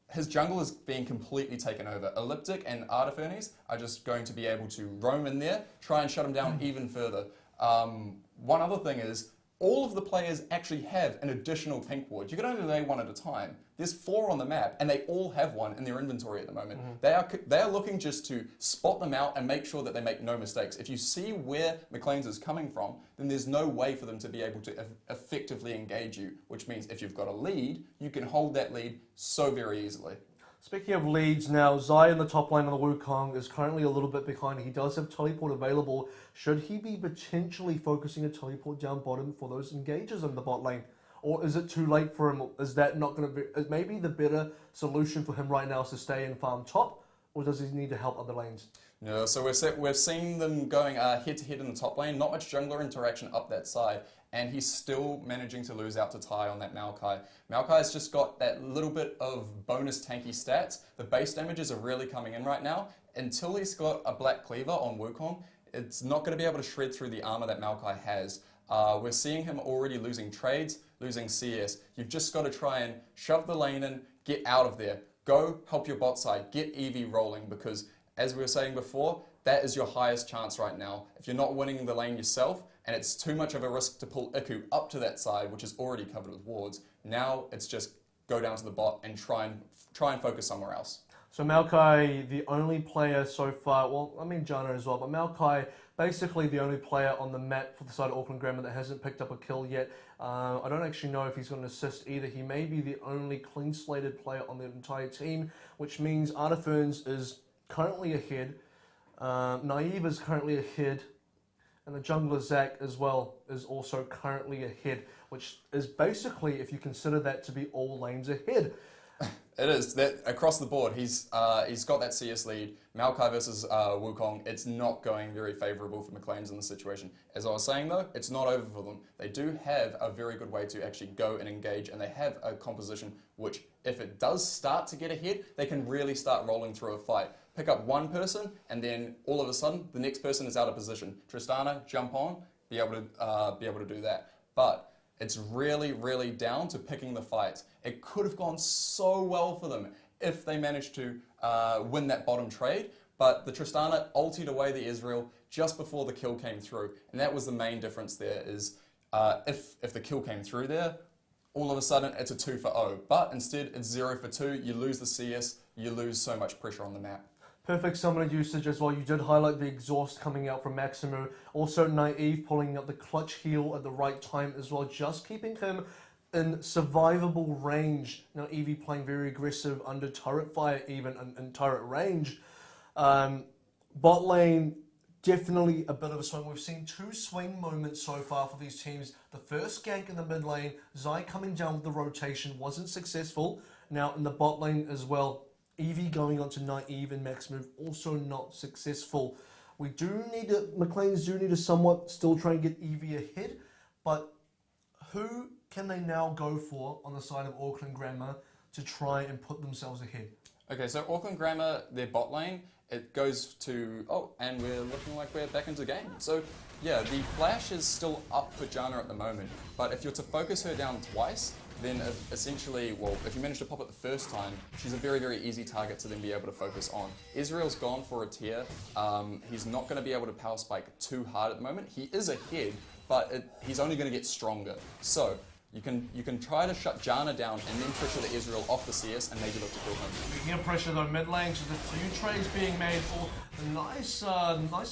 S7: his jungle is being completely taken over. Elliptic and Artifernes are just going to be able to roam in there, try and shut him down even further. One other thing is, all of the players actually have an additional pink ward. You can only lay 1 at a time. There's 4 on the map, and they all have 1 in their inventory at the moment. They are looking just to spot them out and make sure that they make no mistakes. If you see where Macleans is coming from, then there's no way for them to be able to effectively engage you, which means if you've got a lead, you can hold that lead so very easily.
S8: Speaking of leads now, Zai in the top lane on the Wukong is currently a little bit behind. He does have teleport available. Should he be potentially focusing a teleport down bottom for those engages in the bot lane? Or is it too late for him? Is that not going to be... Maybe the better solution for him right now is to stay and farm top? Or does he need to help other lanes?
S7: No, so we've seen them going head-to-head in the top lane. Not much jungler interaction up that side. And he's still managing to lose out to Tai on that Maokai. Maokai's just got that little bit of bonus tanky stats. The base damages are really coming in right now. Until he's got a Black Cleaver on Wukong, it's not going to be able to shred through the armor that Maokai has. We're seeing him already losing trades, losing CS. You've just got to try and shove the lane in, get out of there. Go help your bot side, get Eevee rolling, because as we were saying before, that is your highest chance right now. If you're not winning the lane yourself, and it's too much of a risk to pull Iku up to that side, which is already covered with wards, now it's just go down to the bot and try and focus somewhere else.
S8: So Maokai, the only player so far, well, I mean Jana as well, but Maokai, basically the only player on the map for the side of Auckland Grammar that hasn't picked up a kill yet. I don't actually know if he's going to assist either. He may be the only clean-slated player on the entire team, which means Artiferns is currently ahead, Naive is currently ahead, and the jungler Zach as well is also currently ahead, which is basically, if you consider that to be all lanes ahead.
S7: It is. That across the board, he's got that CS lead. Maokai versus Wukong, it's not going very favourable for Macleans in this situation. As I was saying though, it's not over for them. They do have a very good way to actually go and engage, and they have a composition which, if it does start to get ahead, they can really start rolling through a fight. Pick up one person, and then all of a sudden, the next person is out of position. Tristana, jump on, be able to do that. But it's really, really down to picking the fights. It could have gone so well for them if they managed to win that bottom trade, but the Tristana ultied away the Israel just before the kill came through, and that was the main difference there, is if the kill came through there, all of a sudden it's a 2 for 0, but instead it's 0 for 2, you lose the CS, you lose so much pressure on the map.
S8: Perfect summoner usage as well. You did highlight the exhaust coming out from Maximu. Also Naive pulling up the clutch heal at the right time as well, just keeping him in survivable range. Now Eevee playing very aggressive under turret fire, even in turret range. Bot lane, definitely a bit of a swing. We've seen 2 swing moments so far for these teams. The first gank in the mid lane, Zai coming down with the rotation, wasn't successful. Now in the bot lane as well, Eevee going on to Naive and Max Move, also not successful. We do need to, Macleans do need to somewhat still try and get Eevee ahead, but who can they now go for on the side of Auckland Grammar to try and put themselves ahead?
S7: Okay, so Auckland Grammar, their bot lane, it goes to, and we're looking like we're back into the game. So yeah, the flash is still up for Jana at the moment, but if you're to focus her down twice, then essentially, well, if you manage to pop it the first time, she's a very, very easy target to then be able to focus on. Israel's gone for a tier. He's not going to be able to power spike too hard at the moment. He is ahead, but he's only going to get stronger. So You can try to shut Jana down and then pressure the Israel off the CS and maybe look to kill him.
S8: Speaking of pressure though, mid lane, just a few trades being made for a nice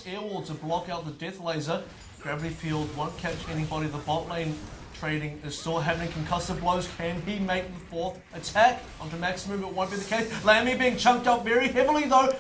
S8: air wall to block out the death laser. Gravity Field won't catch anybody. The bot lane trading is still happening. Concussive blows. Can he make the fourth attack onto Maximum? It won't be the case. Lamy being chunked up very heavily though.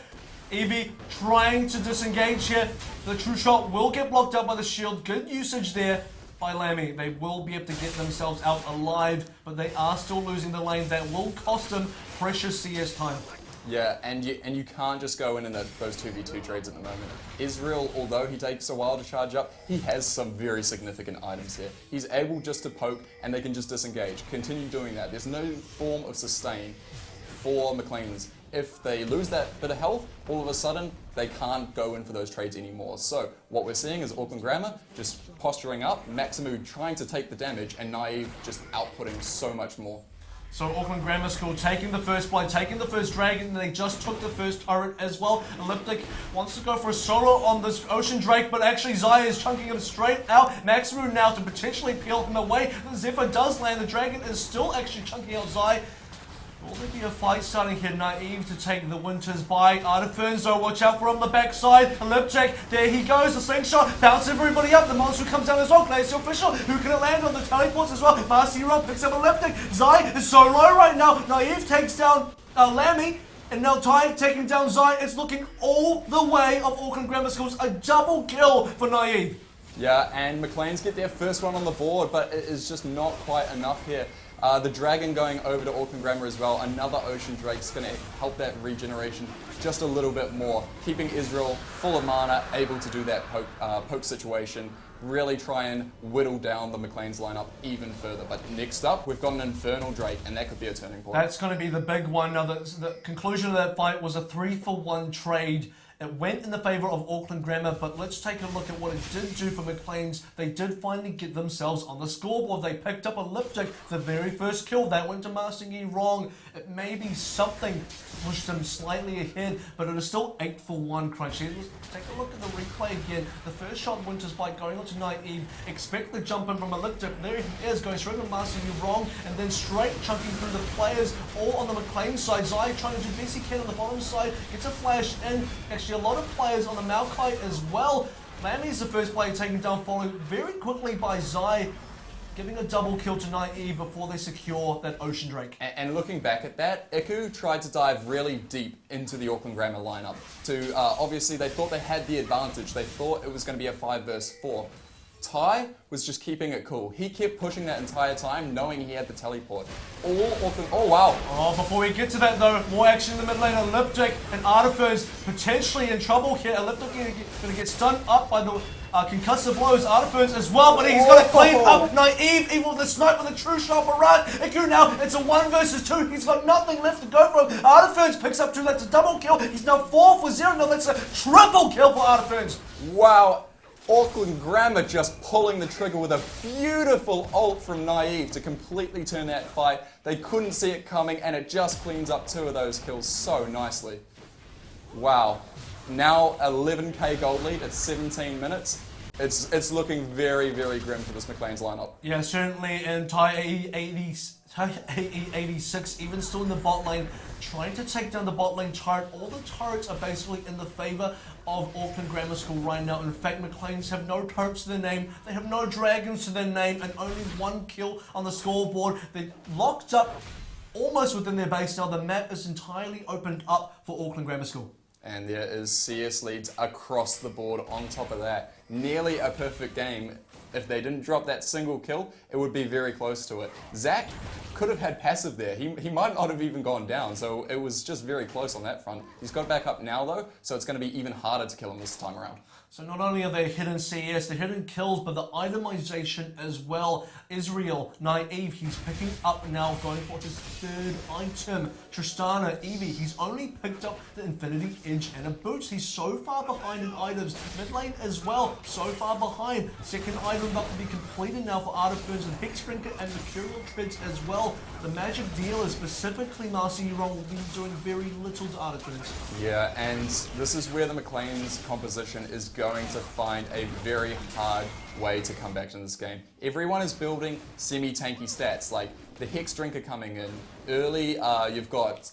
S8: Eevee trying to disengage here. The true shot will get blocked up by the shield. Good usage there by Lamy. They will be able to get themselves out alive, but they are still losing the lane. That will cost them precious CS time.
S7: Yeah, and you can't just go in those 2v2 trades at the moment. Israel, although he takes a while to charge up, he has some very significant items here. He's able just to poke and they can just disengage. Continue doing that. There's no form of sustain for Macleans. If they lose that bit of health, all of a sudden, they can't go in for those trades anymore. So what we're seeing is Auckland Grammar just posturing up, Maximu trying to take the damage, and Naive just outputting so much more.
S8: So Auckland Grammar School taking the first blind, taking the first dragon, and they just took the first turret as well. Elliptic wants to go for a solo on this Ocean Drake, but actually Zaya is chunking him straight out. Maximu now to potentially peel him away. The Zephyr does land. The dragon is still actually chunking out Zaya. Will there be a fight starting here? Naive to take the Winters by Artiferns, though. Watch out for him on the backside. Elliptic, there he goes. The slingshot bounces everybody up. The monster comes down as well. Glacier Official, who can it land on the teleports as well? Marcy Rob picks up Elliptic. Zai is so low right now. Naive takes down Lammy. And now Ty taking down Zai. It's looking all the way of Auckland Grammar School's a double kill for Naive.
S7: Yeah, and Macleans get their first one on the board, but it is just not quite enough here. The Dragon going over to Auckland Grammar as well. Another Ocean Drake's going to help that regeneration just a little bit more. Keeping Israel full of mana, able to do that poke situation. Really try and whittle down the Macleans lineup even further. But next up, we've got an Infernal Drake, and that could be a turning point.
S8: That's going to be the big one. Now, the conclusion of that fight was a 3-for-1 trade. It went in the favour of Auckland Grammar, but let's take a look at what it did do for Macleans. They did finally get themselves on the scoreboard. They picked up Elliptic, the very first kill. That went to Master Yi wrong. It may be something pushed them slightly ahead, but it is still 8-for-1 crunch. Let's take a look at the replay again. The first shot Winter's Bite going on to Naive. Expect the jump in from Elliptic. There he is, going straight to Master Yi wrong, and then straight chunking through the players, all on the Maclean side. Zai trying to do best he can on the bottom side, gets a flash in. Actually, a lot of players on the Malkite as well. Lammy's the first player taken down, followed very quickly by Zai, giving a double kill to Naive before they secure that Ocean Drake.
S7: And looking back at that, Iku tried to dive really deep into the Auckland Grammar lineup. Obviously, they thought they had the advantage. They thought it was going to be a 5 versus 4. Ty was just keeping it cool. He kept pushing that entire time, knowing he had the teleport. Oh wow.
S8: Oh, before we get to that though, more action in the mid lane. Elliptic and Artifer's potentially in trouble here. Elliptic going to get stunned up by the concussive blows. Artifer's as well, but he's going to clean up Naive, even with the snipe with a true shot barrage. Iku now, it's a 1 versus 2. He's got nothing left to go for him. Artifer's picks up 2, that's a double kill. He's now 4 for 0. No, that's a triple kill for Artifer's.
S7: Wow. Auckland Grammar just pulling the trigger with a beautiful ult from Naive to completely turn that fight. They couldn't see it coming, and it just cleans up 2 of those kills so nicely. Wow. Now 11k gold lead at 17 minutes. It's looking very, very grim for this Maclean's lineup.
S8: Yeah, certainly, and Thai AE86 even still in the bot lane, trying to take down the bot lane turret. All the turrets are basically in the favour of Auckland Grammar School right now. In fact, Macleans have no turrets to their name, they have no dragons to their name, and only 1 kill on the scoreboard. They're locked up almost within their base now. The map is entirely opened up for Auckland Grammar School.
S7: And there is CS leads across the board on top of that. Nearly a perfect game. If they didn't drop that single kill, it would be very close to it. Zach could have had passive there. He might not have even gone down, so it was just very close on that front. He's got back up now though, so it's going to be even harder to kill him this time around.
S8: So not only are they hidden CS, the hidden kills, but the itemization as well. Israel, Naive, he's picking up now, going for his 3rd item. Tristana, Eevee, he's only picked up the Infinity Edge and a Boots. He's so far behind in items. Mid lane as well, so far behind. 2nd item item about to be completed now for Artiferns and Hexdrinker and Mercurial Treads as well. The Magic Dealer, specifically Marcy Eurong, will be doing very little to Artiferns.
S7: Yeah, and this is where the Macleans composition is going to find a very hard way to come back to this game. Everyone is building semi-tanky stats, like the Hex Drinker coming in early. You've got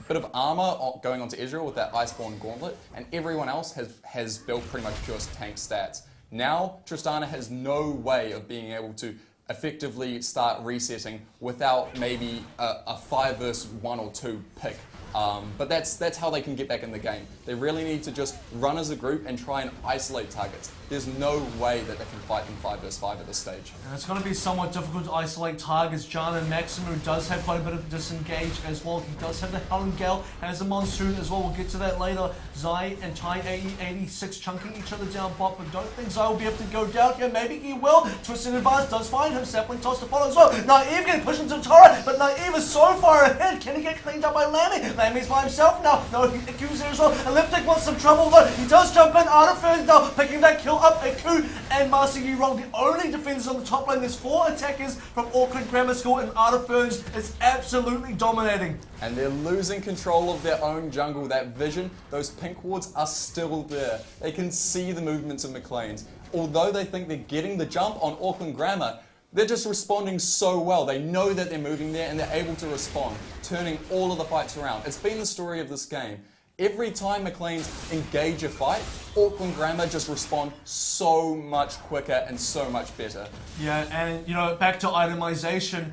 S7: a bit of armor going onto Israel with that Iceborne Gauntlet, and everyone else has built pretty much pure tank stats. Now, Tristana has no way of being able to effectively start resetting without maybe a 5 versus 1 or 2 pick. But that's how they can get back in the game. They really need to just run as a group and try and isolate targets. There's no way that they can fight them 5 versus 5 at this stage.
S8: And it's going to be somewhat difficult to isolate targets. Jana Maximu does have quite a bit of disengage as well. He does have the Helen Gale, has the Monsoon as well. We'll get to that later. Zai and Tai 86 chunking each other down bot, but don't think Zai will be able to go down here. Maybe he will. Twisted Advance does find him. Sapling toss to follow as well. Naive getting pushed into the turret, but Naive is so far ahead. Can he get cleaned up by Lammy? Lammy's by himself now. No, he accused there as well. Elliptic wants some trouble though. He does jump in. Artiferns now picking that kill up. Aku and Marcy Eurong, the only defenders on the top lane. There's 4 attackers from Auckland Grammar School, and Artiferns is absolutely dominating.
S7: And they're losing control of their own jungle. That vision, those pink wards are still there. They can see the movements of Macleans. Although they think they're getting the jump on Auckland Grammar, they're just responding so well. They know that they're moving there and they're able to respond, turning all of the fights around. It's been the story of this game. Every time Macleans engage a fight, Auckland Grammar just respond so much quicker and so much better.
S8: Yeah, and you know, back to itemization,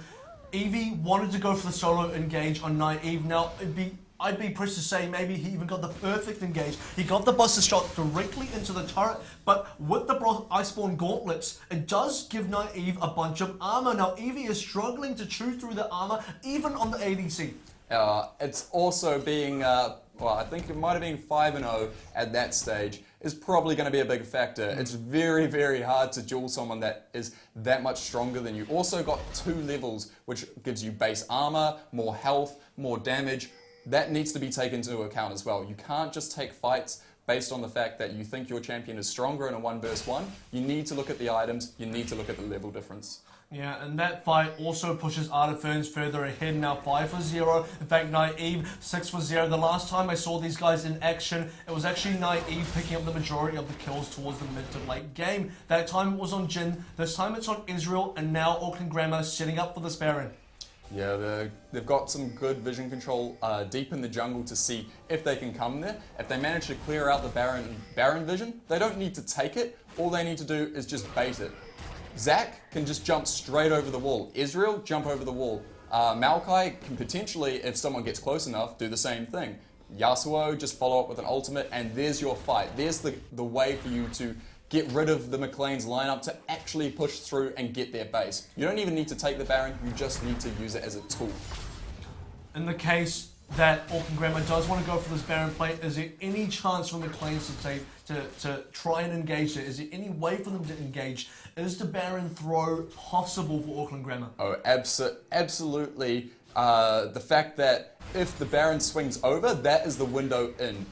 S8: Eevee wanted to go for the solo engage on Naive. Now, I'd be pressed to say maybe he even got the perfect engage. He got the buster shot directly into the turret, but with the Iceborne Gauntlets, it does give Naive a bunch of armor. Now, Eevee is struggling to chew through the armor, even on the ADC.
S7: It's also being, well, I think it might have been 5-0 at that stage, is probably going to be a big factor. It's very, very hard to duel someone that is that much stronger than you. Also got 2 levels, which gives you base armor, more health, more damage. That needs to be taken into account as well. You can't just take fights based on the fact that you think your champion is stronger in a 1 versus 1. You need to look at the items, you need to look at the level difference.
S8: Yeah, and that fight also pushes Artiferns further ahead now, 5-0. In fact, Naive 6-0. The last time I saw these guys in action, it was actually Naive picking up the majority of the kills towards the mid to late game. That time it was on Jin, this time it's on Israel, and now Auckland Grammar setting up for this Baron.
S7: Yeah, they've got some good vision control deep in the jungle to see if they can come there. If they manage to clear out the Baron vision, they don't need to take it. All they need to do is just bait it. Zac can just jump straight over the wall. Israel, jump over the wall. Maokai can potentially, if someone gets close enough, do the same thing. Yasuo, just follow up with an ultimate, and there's your fight. There's the way for you to get rid of the Macleans lineup to actually push through and get their base. You don't even need to take the Baron, you just need to use it as a tool.
S8: In the case that Auckland Grammar does want to go for this Baron play, is there any chance for Macleans to try and engage it? Is there any way for them to engage? Is the Baron throw possible for Auckland Grammar?
S7: Oh, absolutely. The fact that if the Baron swings over, that is the window in.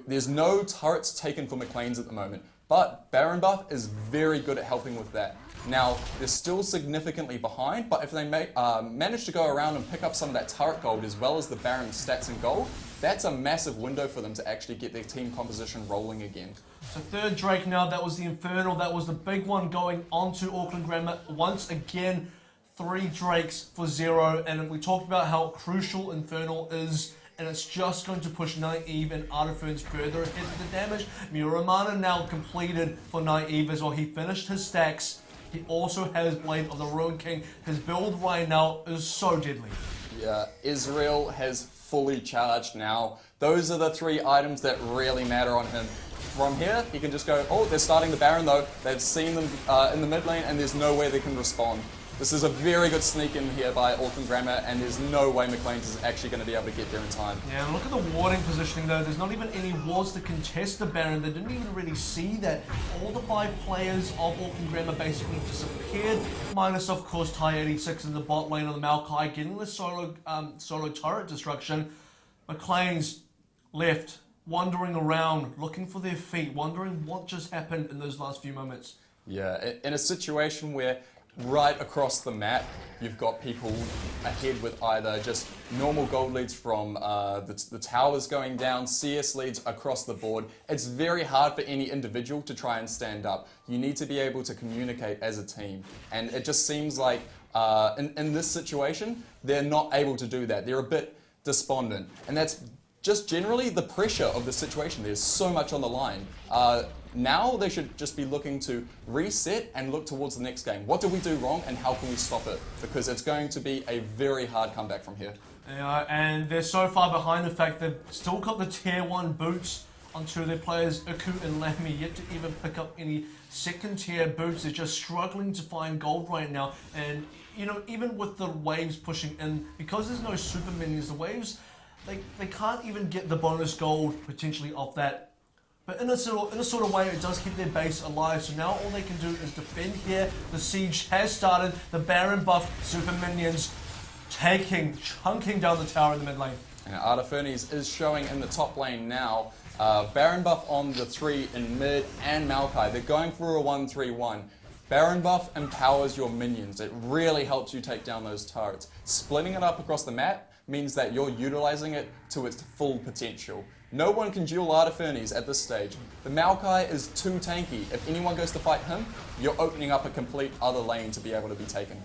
S7: There's no turrets taken for Macleans at the moment, but Baron buff is very good at helping with that. Now, they're still significantly behind, but if they manage to go around and pick up some of that turret gold as well as the Baron stats and gold, that's a massive window for them to actually get their team composition rolling again.
S8: So third Drake now, that was the Infernal, that was the big one going onto Auckland Grammar. Once again, 3 Drakes for 0, and we talked about how crucial Infernal is, and it's just going to push Naive and Artiferns further ahead with the damage. Muramana now completed for Naive as well. He finished his stacks. He also has Blade of the Ruin King. His build right now is so deadly.
S7: Yeah, Israel has fully charged now. Those are the 3 items that really matter on him. From here, he can just go, oh, they're starting the Baron though. They've seen them in the mid lane and there's no way they can respond. This is a very good sneak in here by Auckland Grammar, and there's no way Macleans is actually going to be able to get there in time.
S8: Yeah, and look at the warding positioning though. There's not even any wards to contest the Baron. They didn't even really see that. All the 5 players of Auckland Grammar basically disappeared. Minus, of course, Tai 86 in the bot lane on the Maokai getting the solo turret destruction. Macleans left, wandering around, looking for their feet, wondering what just happened in those last few moments.
S7: Yeah, in a situation where right across the map you've got people ahead with either just normal gold leads from the towers going down, CS leads across the board, it's very hard for any individual to try and stand up. You need to be able to communicate as a team, and it just seems like in this situation they're not able to do that. They're a bit despondent, and that's just generally the pressure of the situation. There's so much on the line. Now they should just be looking to reset and look towards the next game. What did we do wrong and how can we stop it? Because it's going to be a very hard comeback from here.
S8: Yeah, and they're so far behind the fact they've still got the tier 1 boots onto their players, Iku and Lamy, yet to even pick up any second tier boots. They're just struggling to find gold right now. And, you know, even with the waves pushing in, because there's no super minions, the waves, they can't even get the bonus gold potentially off that. But in a sort of way, it does keep their base alive. So now all they can do is defend here. The siege has started. The Baron buff super minions chunking down the tower in the mid lane.
S7: And Artifernes is showing in the top lane now. Baron buff on the 3 in mid and Maokai. They're going for a 1-3-1. Baron buff empowers your minions. It really helps you take down those turrets. Splitting it up across the map means that you're utilizing it to its full potential. No one can duel Artifernes at this stage. The Maokai is too tanky. If anyone goes to fight him, you're opening up a complete other lane to be able to be taken.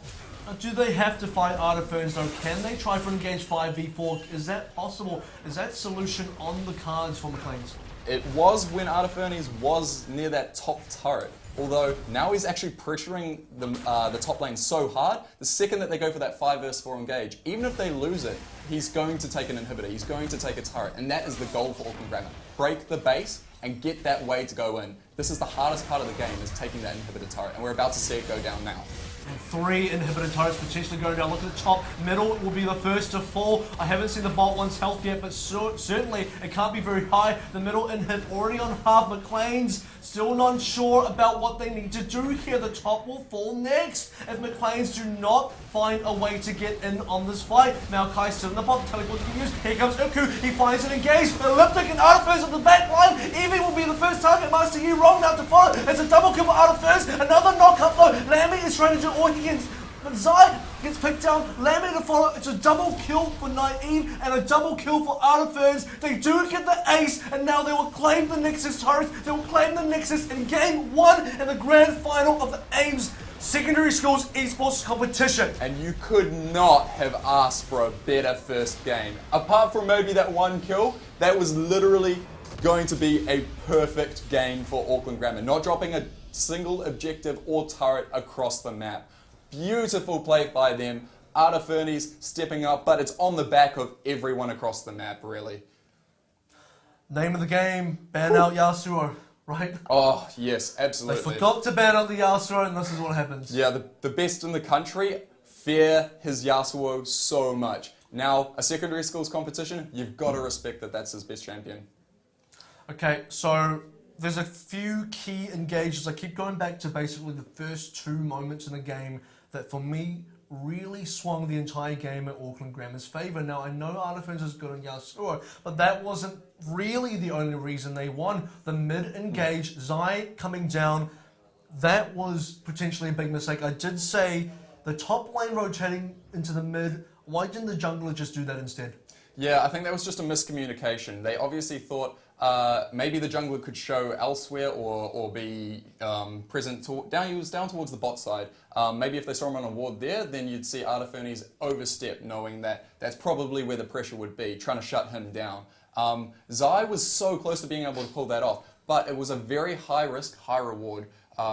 S8: Do they have to fight Artifernes though? Can they try for engage 5v4? Is that possible? Is that solution on the cards for Macleans?
S7: It was when Artifernes was near that top turret. Although now he's actually pressuring the top lane so hard, the second that they go for that 5 vs 4 engage, even if they lose it, he's going to take an inhibitor, he's going to take a turret, and that is the goal for Auckland Grammar. Break the base and get that way to go in. This is the hardest part of the game, is taking that inhibitor turret, and we're about to see it go down now.
S8: And 3 inhibitor turrets potentially going down. Look at the top. Middle will be the first to fall. I haven't seen the bot one's health yet, but certainly it can't be very high. The middle inhib already on half. Macleans still not sure about what they need to do here. The top will fall next if Macleans do not find a way to get in on this fight. Maokai still in the bot. Teleport can use. Here comes Iku. He finds an engage. Elliptic and Artifernes on the back line. Evie will be the first target. Master Yi wrong now to follow. It's a double kill for Artifernes. Another knock-up though. Lamy is trying to do all he can. But Zai gets picked down, Lamy to follow. It's a double kill for Naive and a double kill for Artifernes. They do get the ace, and now they will claim the Nexus turret. They will claim the Nexus in game 1 in the grand final of the Ames Secondary Schools eSports competition.
S7: And you could not have asked for a better first game. Apart from maybe that 1 kill, that was literally going to be a perfect game for Auckland Grammar. Not dropping a single objective or turret across the map. Beautiful play by them. Artifernes stepping up, but it's on the back of everyone across the map, really.
S8: Name of the game, ban out Yasuo, right?
S7: Oh, yes, absolutely.
S8: They forgot to ban out the Yasuo, and this is what happens.
S7: Yeah, the best in the country fear his Yasuo so much. Now, a secondary schools competition, you've got to respect that that's his best champion.
S8: Okay, so there's a few key engages. I keep going back to basically the first 2 moments in the game that for me really swung the entire game in Auckland Grammar's favour. Now I know Artifernes is good on Yasuo, but that wasn't really the only reason they won. The mid engage, Zai coming down, that was potentially a big mistake. I did say the top lane rotating into the mid, why didn't the jungler just do that instead?
S7: Yeah, I think that was just a miscommunication. They obviously thought maybe the jungler could show elsewhere or be present down towards the bot side. Maybe if they saw him on a ward there, then you'd see Artifernes overstep, knowing that that's probably where the pressure would be, trying to shut him down. Zai was so close to being able to pull that off, but it was a very high risk, high reward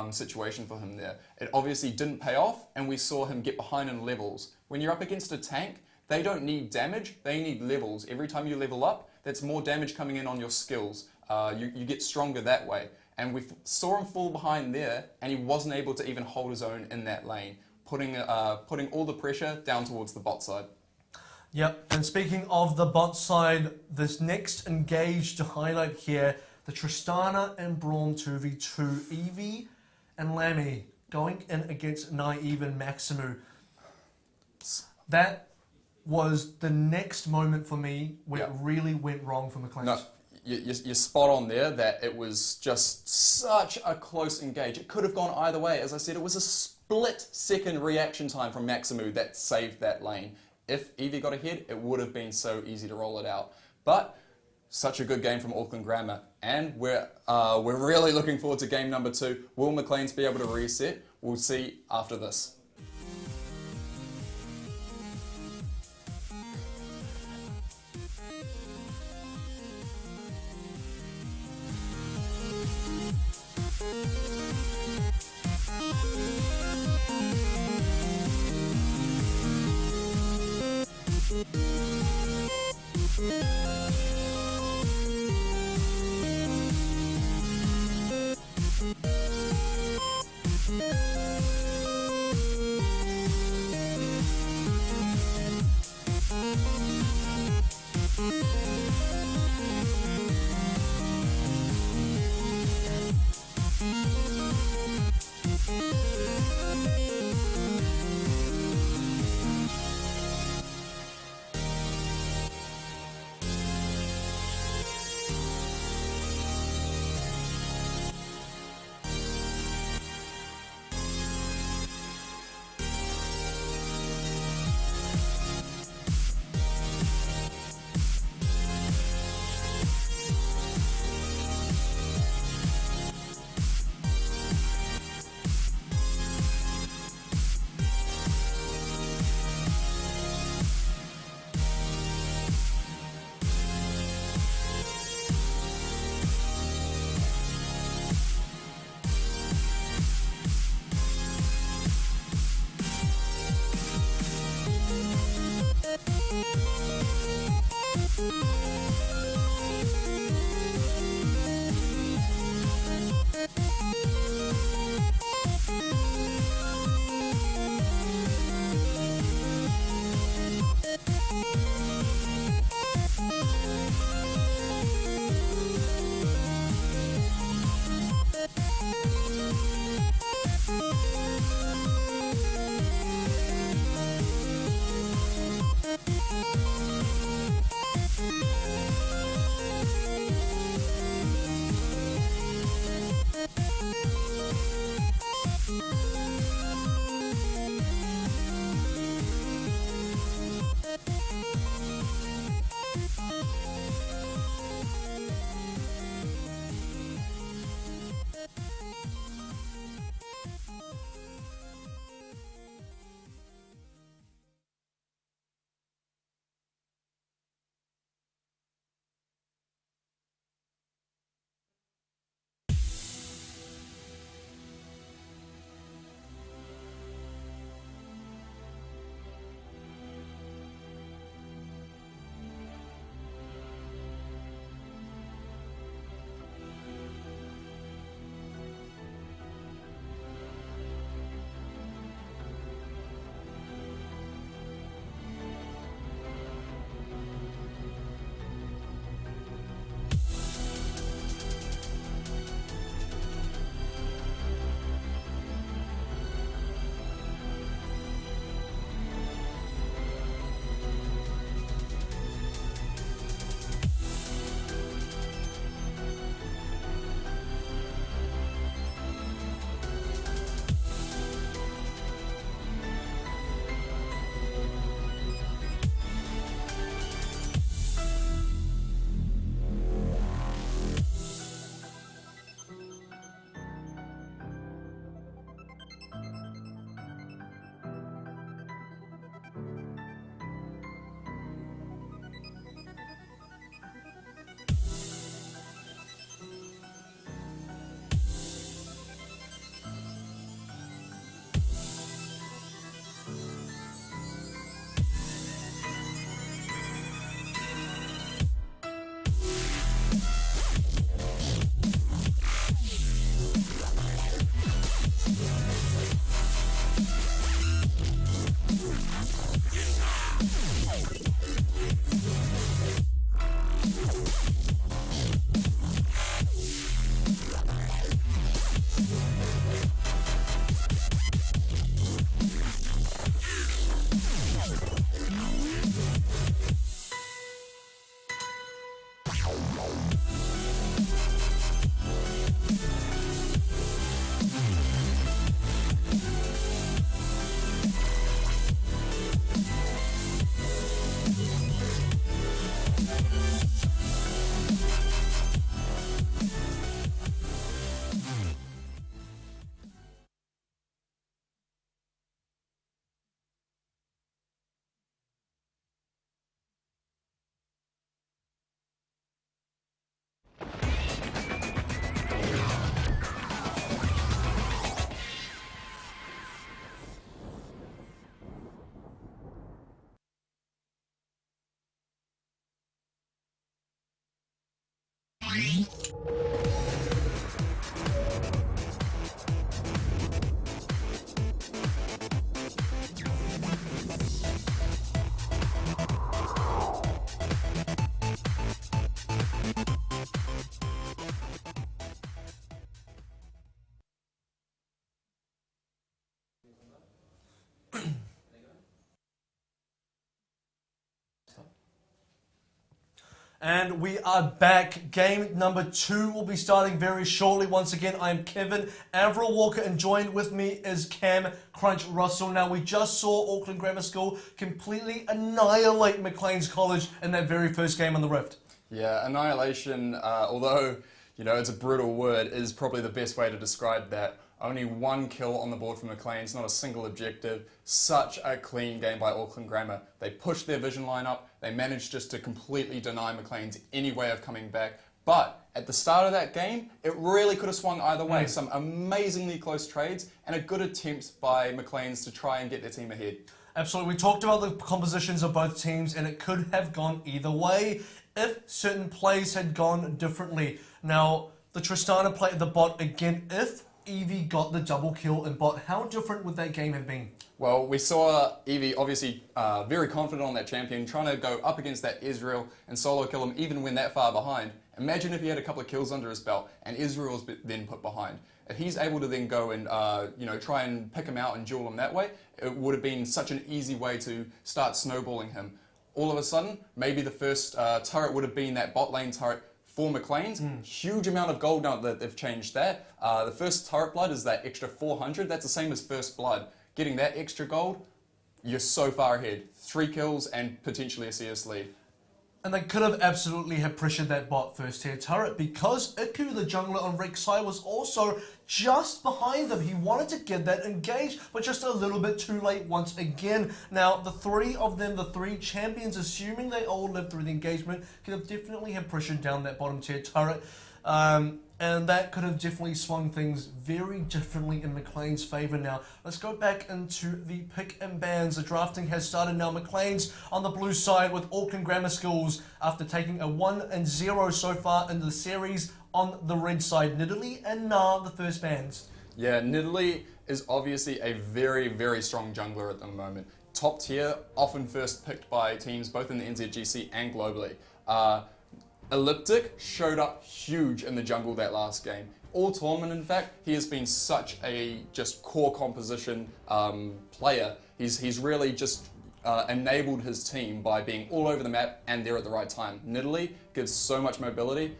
S7: situation for him there. It obviously didn't pay off, and we saw him get behind in levels. When you're up against a tank, they don't need damage, they need levels. Every time you level up, that's more damage coming in on your skills. You get stronger that way. And we saw him fall behind there, and he wasn't able to even hold his own in that lane, putting all the pressure down towards the bot side.
S8: Yep, and speaking of the bot side, this next engage to highlight here, the Tristana and Braum 2v2, Evie and Lamy going in against Naive and Maximu. That was the next moment for me where it really went wrong for Macleans.
S7: No, you're spot on there that it was just such a close engage. It could have gone either way. As I said, it was a split-second reaction time from Maximu that saved that lane. If Evie got ahead, it would have been so easy to roll it out. But such a good game from Auckland Grammar, and we're really looking forward to game number 2. Will Macleans be able to reset? We'll see after this.
S8: And we are back. Game number 2 will be starting very shortly. Once again, I'm Kevin Avril Walker, and joined with me is Cam Crunch Russell. Now, we just saw Auckland Grammar School completely annihilate Macleans College in that very first game on the Rift.
S7: Yeah, annihilation, although, you know, it's a brutal word, is probably the best way to describe that. Only 1 kill on the board for Macleans, not a single objective. Such a clean game by Auckland Grammar. They pushed their vision line up. They managed just to completely deny Macleans any way of coming back. But at the start of that game, it really could have swung either way. Some amazingly close trades and a good attempt by Macleans to try and get their team ahead.
S8: Absolutely. We talked about the compositions of both teams, and it could have gone either way if certain plays had gone differently. Now, the Tristana played the bot again. If Evie got the double kill in bot, how different would that game have been?
S7: Well, we saw Evie obviously very confident on that champion, trying to go up against that Israel and solo kill him even when that far behind. Imagine if he had a couple of kills under his belt and Israel's then put behind. If he's able to then go and try and pick him out and duel him that way, it would have been such an easy way to start snowballing him. All of a sudden, maybe the first turret would have been that bot lane turret for Macleans. Huge amount of gold now that they've changed that. The first turret blood is that extra 400. That's the same as first blood. Getting that extra gold, you're so far ahead. 3 kills and potentially a CS lead.
S8: And they could have absolutely have pressured that bot first tier turret, because Iku, the jungler on Rek'Sai, was also just behind them. He wanted to get that engaged, but just a little bit too late once again. Now, the 3 of them, the 3 champions, assuming they all lived through the engagement, could have definitely have pressured down that bottom tier turret. And that could have definitely swung things very differently in Macleans' favour. Now, let's go back into the pick and bans. The drafting has started now. Macleans on the blue side with Auckland Grammar Schools after taking a 1-0 so far in the series. On the red side, Nidalee and Na, the first bans. Yeah,
S7: Nidalee is obviously a very, very strong jungler at the moment. Top tier, often first picked by teams both in the NZGC and globally. Elliptic showed up huge in the jungle that last game. All tournament, in fact, he has been such a just core composition player. He's really just enabled his team by being all over the map and there at the right time. Nidalee gives so much mobility.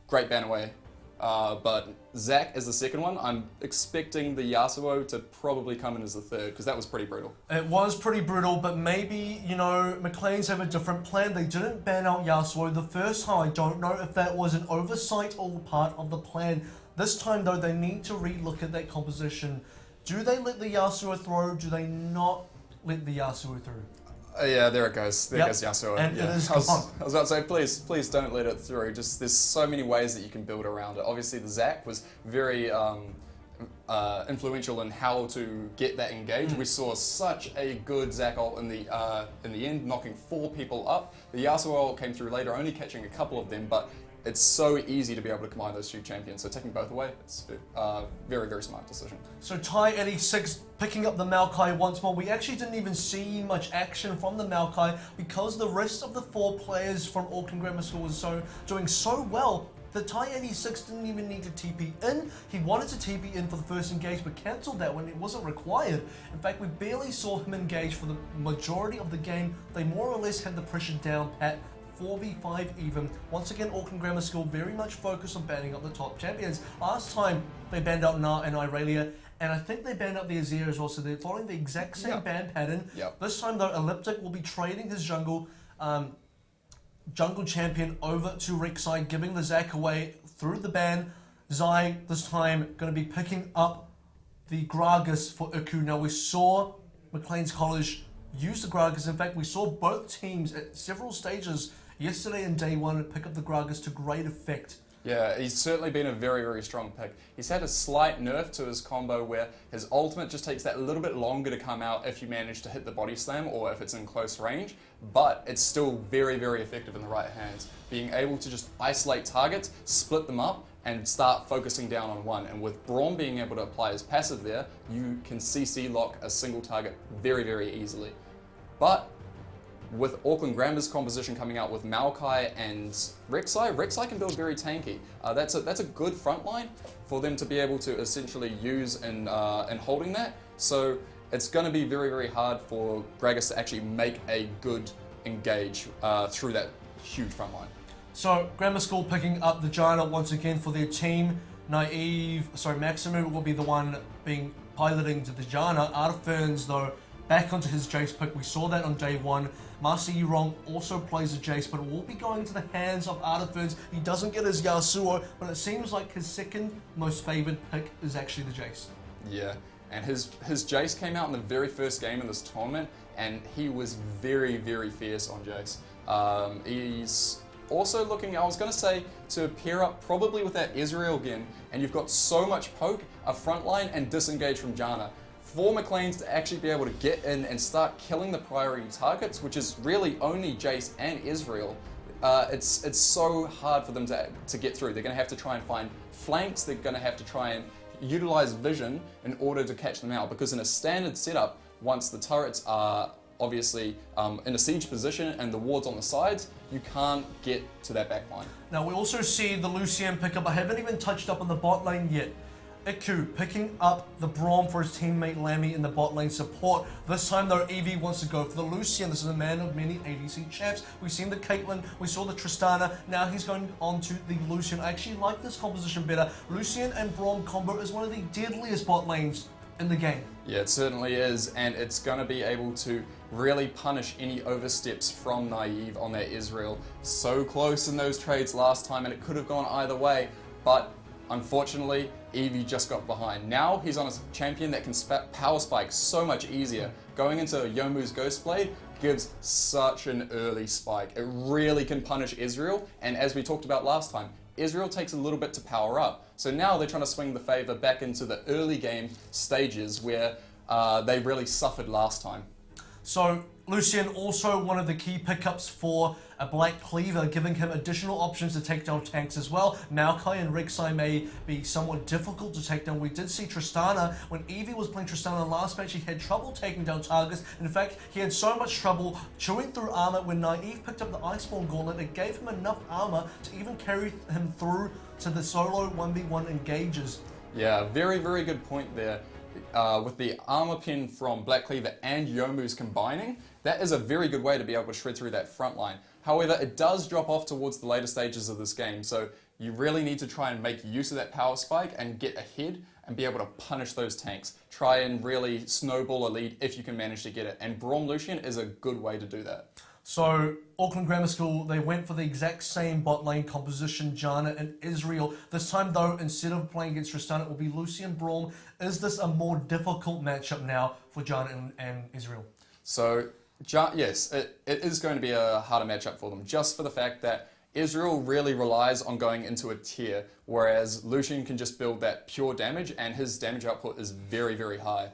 S7: Great ban away. But Zach is the second one. I'm expecting the Yasuo to probably come in as the third, because that was pretty brutal.
S8: It was pretty brutal, but maybe, you know, Macleans have a different plan. They didn't ban out Yasuo the first time. I don't know if that was an oversight or part of the plan. This time, though, they need to relook at that composition. Do they let the Yasuo through? Do they not let the Yasuo through?
S7: Yeah, there it goes. There goes Yasuo.
S8: And
S7: yeah.
S8: it is
S7: I was
S8: gone.
S7: about to say, please don't let it through. Just there's so many ways that you can build around it. Obviously, the Zac was very influential in how to get that engage. We saw such a good Zac ult in the end, knocking 4 people up. The Yasuo ult came through later, only catching a couple of them, but it's so easy to be able to combine those 2 champions. So taking both away, it's a very, very smart decision.
S8: So Ty at E6 picking up the Maokai once more. We actually didn't even see much action from the Maokai because the rest of the 4 players from Auckland Grammar School was doing so well. The Ty 86 didn't even need to TP in. He wanted to TP in for the first engage, but cancelled that when it wasn't required. In fact, we barely saw him engage for the majority of the game. They more or less had the pressure down pat. 4v5 even. Once again, Auckland Grammar School very much focused on banning up the top champions. Last time, they banned out Na and Irelia, and I think they banned out the Azir as well, so they're following the exact same ban pattern. This time, though, Elliptic will be trading his jungle champion over to Rek'Sai, giving the Zac away through the ban. Zai, this time, going to be picking up the Gragas for Iku. Now, we saw Macleans College use the Gragas. In fact, we saw both teams at several stages yesterday and day 1 pick up the Gragas to great effect.
S7: Yeah, he's certainly been a very, very strong pick. He's had a slight nerf to his combo where his ultimate just takes that little bit longer to come out if you manage to hit the body slam or if it's in close range, but it's still very, very effective in the right hands. Being able to just isolate targets, split them up, and start focusing down on one. And with Braum being able to apply his passive there, you can CC lock a single target very, very easily. But with Auckland Grammar's composition coming out with Maokai and Rek'Sai can build very tanky. That's a good front line for them to be able to essentially use in holding that. So it's going to be very, very hard for Gragas to actually make a good engage through that huge front line.
S8: So, Grammar School picking up the Giant once again for their team. Maximu will be the one being piloting to the Giant. Arda Ferns, though, back onto his Jace pick. We saw that on day one. Master Yurong also plays a Jace, but it will be going to the hands of Arda Ferns. He doesn't get his Yasuo, but it seems like his second most favoured pick is actually the Jace.
S7: Yeah, and his Jace came out in the very first game in this tournament, and he was very, very fierce on Jace. He's also looking, I was going to say, to pair up probably with that Ezreal again, and you've got so much poke, a front line, and disengage from Janna. For Macleans to actually be able to get in and start killing the priority targets, which is really only Jace and Ezreal, it's so hard for them to get through. They're going to have to try and find flanks, they're going to have to try and utilize vision in order to catch them out, because in a standard setup, once the turrets are obviously in a siege position and the wards on the sides, you can't get to that back line.
S8: Now we also see the Lucian pick up. I haven't even touched up on the bot lane yet. Iku picking up the Braum for his teammate Lammy in the bot lane support. This time though, Eevee wants to go for the Lucian. This is a man of many ADC champs. We've seen the Caitlyn, we saw the Tristana, now he's going on to the Lucian. I actually like this composition better. Lucian and Braum combo is one of the deadliest bot lanes in the game.
S7: Yeah, it certainly is, and it's going to be able to really punish any oversteps from Naive on that Ezreal. So close in those trades last time, and it could have gone either way, but unfortunately, Eevee just got behind. Now he's on a champion that can power spike so much easier. Going into Youmuu's Ghost Blade gives such an early spike. It really can punish Ezreal, and as we talked about last time, Ezreal takes a little bit to power up. So now they're trying to swing the favor back into the early game stages where they really suffered last time.
S8: So Lucian also one of the key pickups for a Black Cleaver, giving him additional options to take down tanks as well. Maokai and Rek'Sai may be somewhat difficult to take down. We did see Tristana, when Eevee was playing Tristana last match, he had trouble taking down targets. In fact, he had so much trouble chewing through armor when Naive picked up the Iceborne Gauntlet. It gave him enough armor to even carry him through to the solo 1v1 engages.
S7: Yeah, very, very good point there. With the armor pin from Black Cleaver and Youmuu's combining, that is a very good way to be able to shred through that front line. However, it does drop off towards the later stages of this game, so you really need to try and make use of that power spike and get ahead and be able to punish those tanks. Try and really snowball a lead if you can manage to get it, and Braum Lucian is a good way to do that.
S8: So, Auckland Grammar School, they went for the exact same bot lane composition, Janna and Ezreal. This time though, instead of playing against Tristana, it will be Lucian Braum. Is this a more difficult matchup now for Janna and Ezreal?
S7: So, yes, it is going to be a harder matchup for them, just for the fact that Ezreal really relies on going into a tier, whereas Lucian can just build that pure damage, and his damage output is very, very high.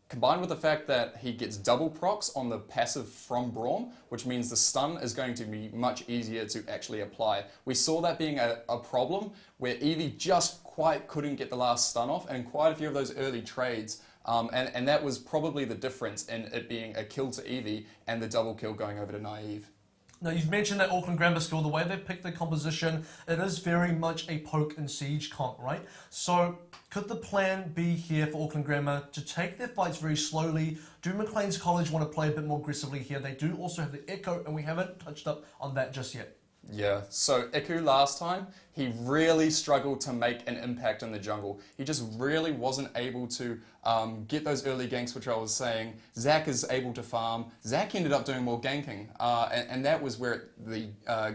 S7: Combined with the fact that he gets double procs on the passive from Braum, which means the stun is going to be much easier to actually apply. We saw that being a problem where Eevee just quite couldn't get the last stun off, and quite a few of those early trades, and that was probably the difference in it being a kill to Eevee and the double kill going over to Naive.
S8: Now, you've mentioned that Auckland Grammar School, the way they've picked their composition, it is very much a poke and siege comp, right? So, could the plan be here for Auckland Grammar to take their fights very slowly? Do Macleans College want to play a bit more aggressively here? They do also have the Echo, and we haven't touched up on that just yet.
S7: Yeah, so Iku last time, he really struggled to make an impact in the jungle. He just really wasn't able to get those early ganks, which I was saying. Zach is able to farm. Zach ended up doing more ganking, and that was where the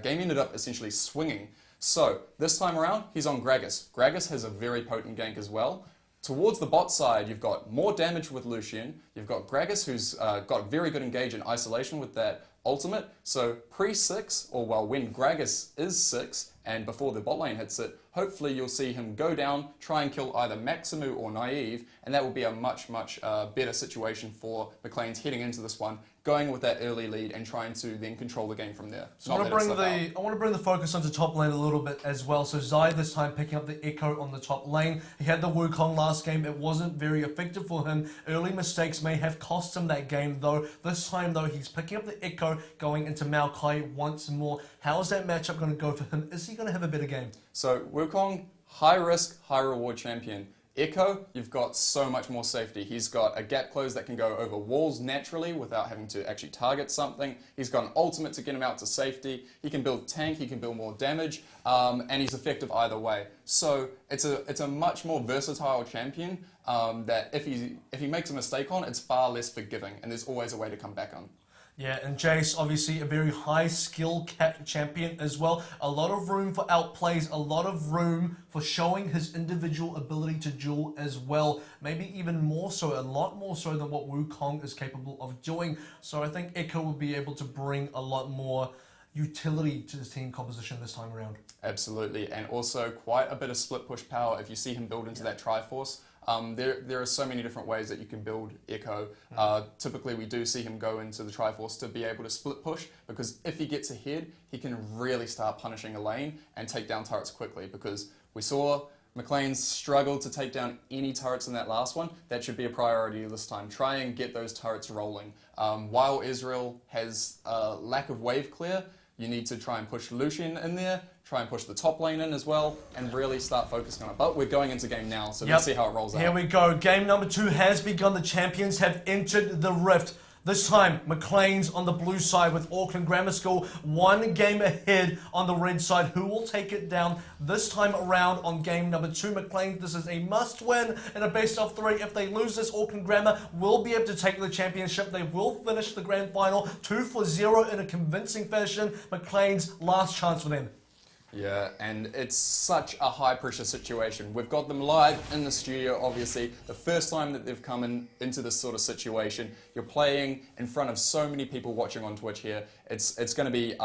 S7: game ended up essentially swinging. So, this time around, he's on Gragas. Gragas has a very potent gank as well. Towards the bot side, you've got more damage with Lucian. You've got Gragas, who's got very good engage in isolation with that ultimate. So pre-6, or well, when Gragas is 6, and before the bot lane hits it, hopefully you'll see him go down, try and kill either Maximu or Naive, and that will be a much, much better situation for Macleans heading into this one, going with that early lead and trying to then control the game from there.
S8: So I want to bring the focus onto top lane a little bit as well. So Zai this time picking up the Echo on the top lane. He had the Wukong last game. It wasn't very effective for him. Early mistakes may have cost him that game though. This time though, he's picking up the Echo, going into Maokai once more. How is that matchup going to go for him? Is he going to have a better game?
S7: So Wukong, high risk, high reward champion. Echo, you've got so much more safety. He's got a gap close that can go over walls naturally without having to actually target something. He's got an ultimate to get him out to safety. He can build tank, he can build more damage, and he's effective either way. So it's a much more versatile champion that if he makes a mistake on, it's far less forgiving, and there's always a way to come back on.
S8: Yeah, and Jace, obviously a very high skill capped champion as well. A lot of room for outplays, a lot of room for showing his individual ability to duel as well. Maybe even more so, a lot more so than what Wukong is capable of doing. So I think Echo will be able to bring a lot more utility to his team composition this time around.
S7: Absolutely, and also quite a bit of split push power if you see him build into that Triforce. There are so many different ways that you can build Echo. Typically we do see him go into the Triforce to be able to split push, because if he gets ahead, he can really start punishing a lane and take down turrets quickly, because we saw Macleans struggle to take down any turrets in that last one. That should be a priority this time. Try and get those turrets rolling. While Israel has a lack of wave clear, you need to try and push Lucian in there, try and push the top lane in as well, and really start focusing on it. But we're going into game now, so let's see how it rolls out.
S8: Here we go. Game number 2 has begun. The champions have entered the Rift. This time, Macleans on the blue side with Auckland Grammar School, 1 game ahead on the red side. Who will take it down this time around on game number 2? Macleans, this is a must-win in a best-of-3. If they lose this, Auckland Grammar will be able to take the championship. They will finish the grand final 2-0 in a convincing fashion. Macleans, last chance for them.
S7: Yeah, and it's such a high-pressure situation. We've got them live in the studio, obviously. The first time that they've come into this sort of situation. You're playing in front of so many people watching on Twitch here. It's going to be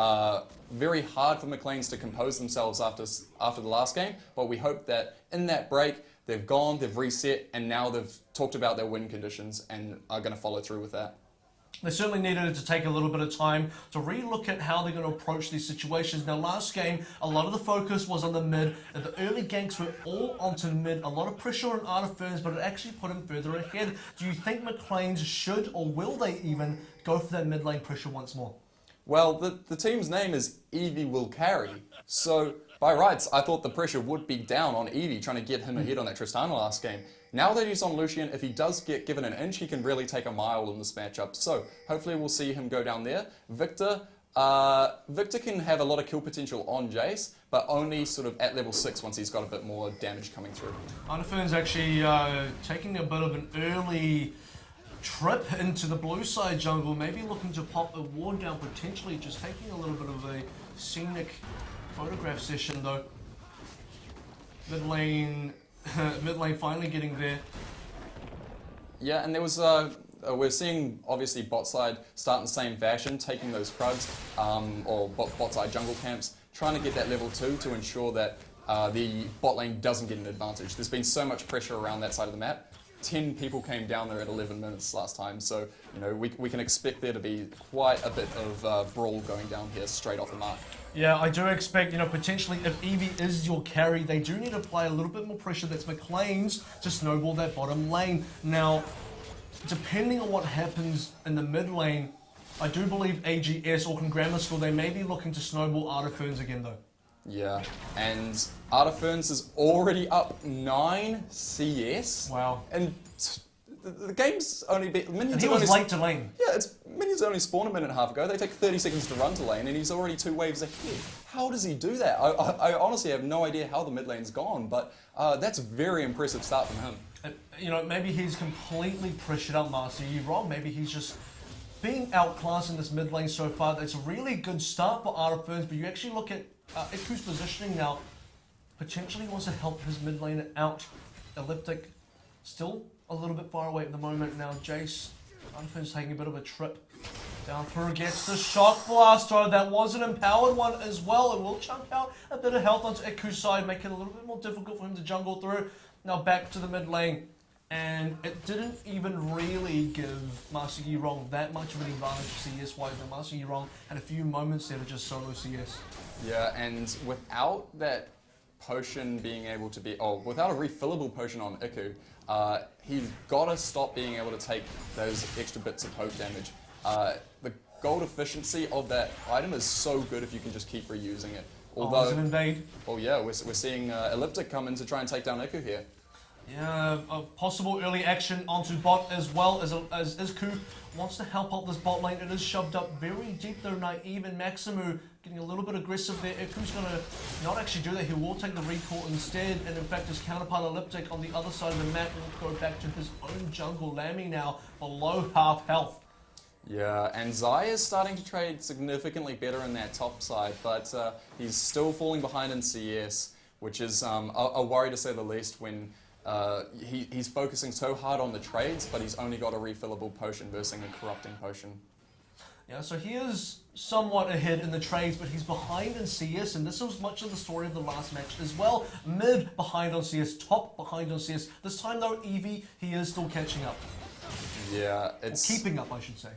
S7: very hard for Macleans to compose themselves after the last game, but we hope that in that break, they've gone, they've reset, and now they've talked about their win conditions and are going to follow through with that.
S8: They certainly needed to take a little bit of time to re-look at how they're going to approach these situations. Now, last game, a lot of the focus was on the mid. And the early ganks were all onto mid. A lot of pressure on Artiferns, but it actually put him further ahead. Do you think Macleans should, or will they even, go for that mid lane pressure once more?
S7: Well, the team's name is Eevee Will Carry. So, by rights, I thought the pressure would be down on Eevee, trying to get him ahead on that Tristana last game. Now that he's on Lucian, if he does get given an inch, he can really take a mile in this matchup. So, hopefully we'll see him go down there. Victor can have a lot of kill potential on Jace, but only sort of at level 6 once he's got a bit more damage coming through.
S8: Artiferns actually taking a bit of an early trip into the blue side jungle, maybe looking to pop a ward down, potentially just taking a little bit of a scenic photograph session though. Mid lane finally getting there.
S7: Yeah, and there was we're seeing obviously bot side start in the same fashion, taking those cruds or bot side jungle camps, trying to get that level 2 to ensure that the bot lane doesn't get an advantage. There's been so much pressure around that side of the map. 10 people came down there at 11 minutes last time, so you know we can expect there to be quite a bit of brawl going down here straight off the mark.
S8: Yeah, I do expect, you know, potentially if Eevee is your carry, they do need to apply a little bit more pressure. That's Macleans to snowball that bottom lane. Now, depending on what happens in the mid lane, I do believe AGS, Auckland Grammar School, they may be looking to snowball Artiferns again though.
S7: Yeah, and Artiferns is already up 9 CS.
S8: Wow.
S7: And the game's only been...
S8: And he was late to lane.
S7: Yeah, minions only spawned a minute and a half ago. They take 30 seconds to run to lane, and he's already 2 waves ahead. How does he do that? I honestly have no idea how the mid lane's gone, but that's a very impressive start from him.
S8: You know, maybe he's completely pressured up Master Yi wrong. Maybe he's just being outclassed in this mid lane so far. It's a really good start for Artiferns, but you actually look at Iku's positioning now. Potentially wants to help his mid lane out. Elliptic still a little bit far away at the moment now. Jace, Artiferns taking a bit of a trip down through, gets the shock blaster. That was an empowered one as well. It will chunk out a bit of health onto Iku's side, make it a little bit more difficult for him to jungle through. Now back to the mid lane, and it didn't even really give Master Yi Wrong that much of an advantage CS-wise. Now Master Yi Wrong had a few moments there to just solo CS.
S7: Yeah, and without that potion being able to be... Oh, without a refillable potion on Iku, he's got to stop being able to take those extra bits of poke damage. The gold efficiency of that item is so good if you can just keep reusing it. Although,
S8: it's an invade.
S7: Oh yeah, we're seeing Elliptic come in to try and take down Iku here.
S8: Yeah, a possible early action onto bot as well as Isku wants to help out this bot lane. It is shoved up very deep though. Naive and Maximu getting a little bit aggressive there. Iku's going to not actually do that. He will take the recall instead, and in fact his counterpart Elliptic on the other side of the map will go back to his own jungle. Lammy now below half health.
S7: Yeah, and Zai is starting to trade significantly better in that top side, but he's still falling behind in CS, which is a worry to say the least when he's focusing so hard on the trades, but he's only got a refillable potion versus a corrupting potion.
S8: Yeah, so he is somewhat ahead in the trades, but he's behind in CS, and this was much of the story of the last match as well. Mid behind on CS, top behind on CS. This time though, Eevee, he is still catching up.
S7: Yeah, it's...
S8: Or keeping up, I should say.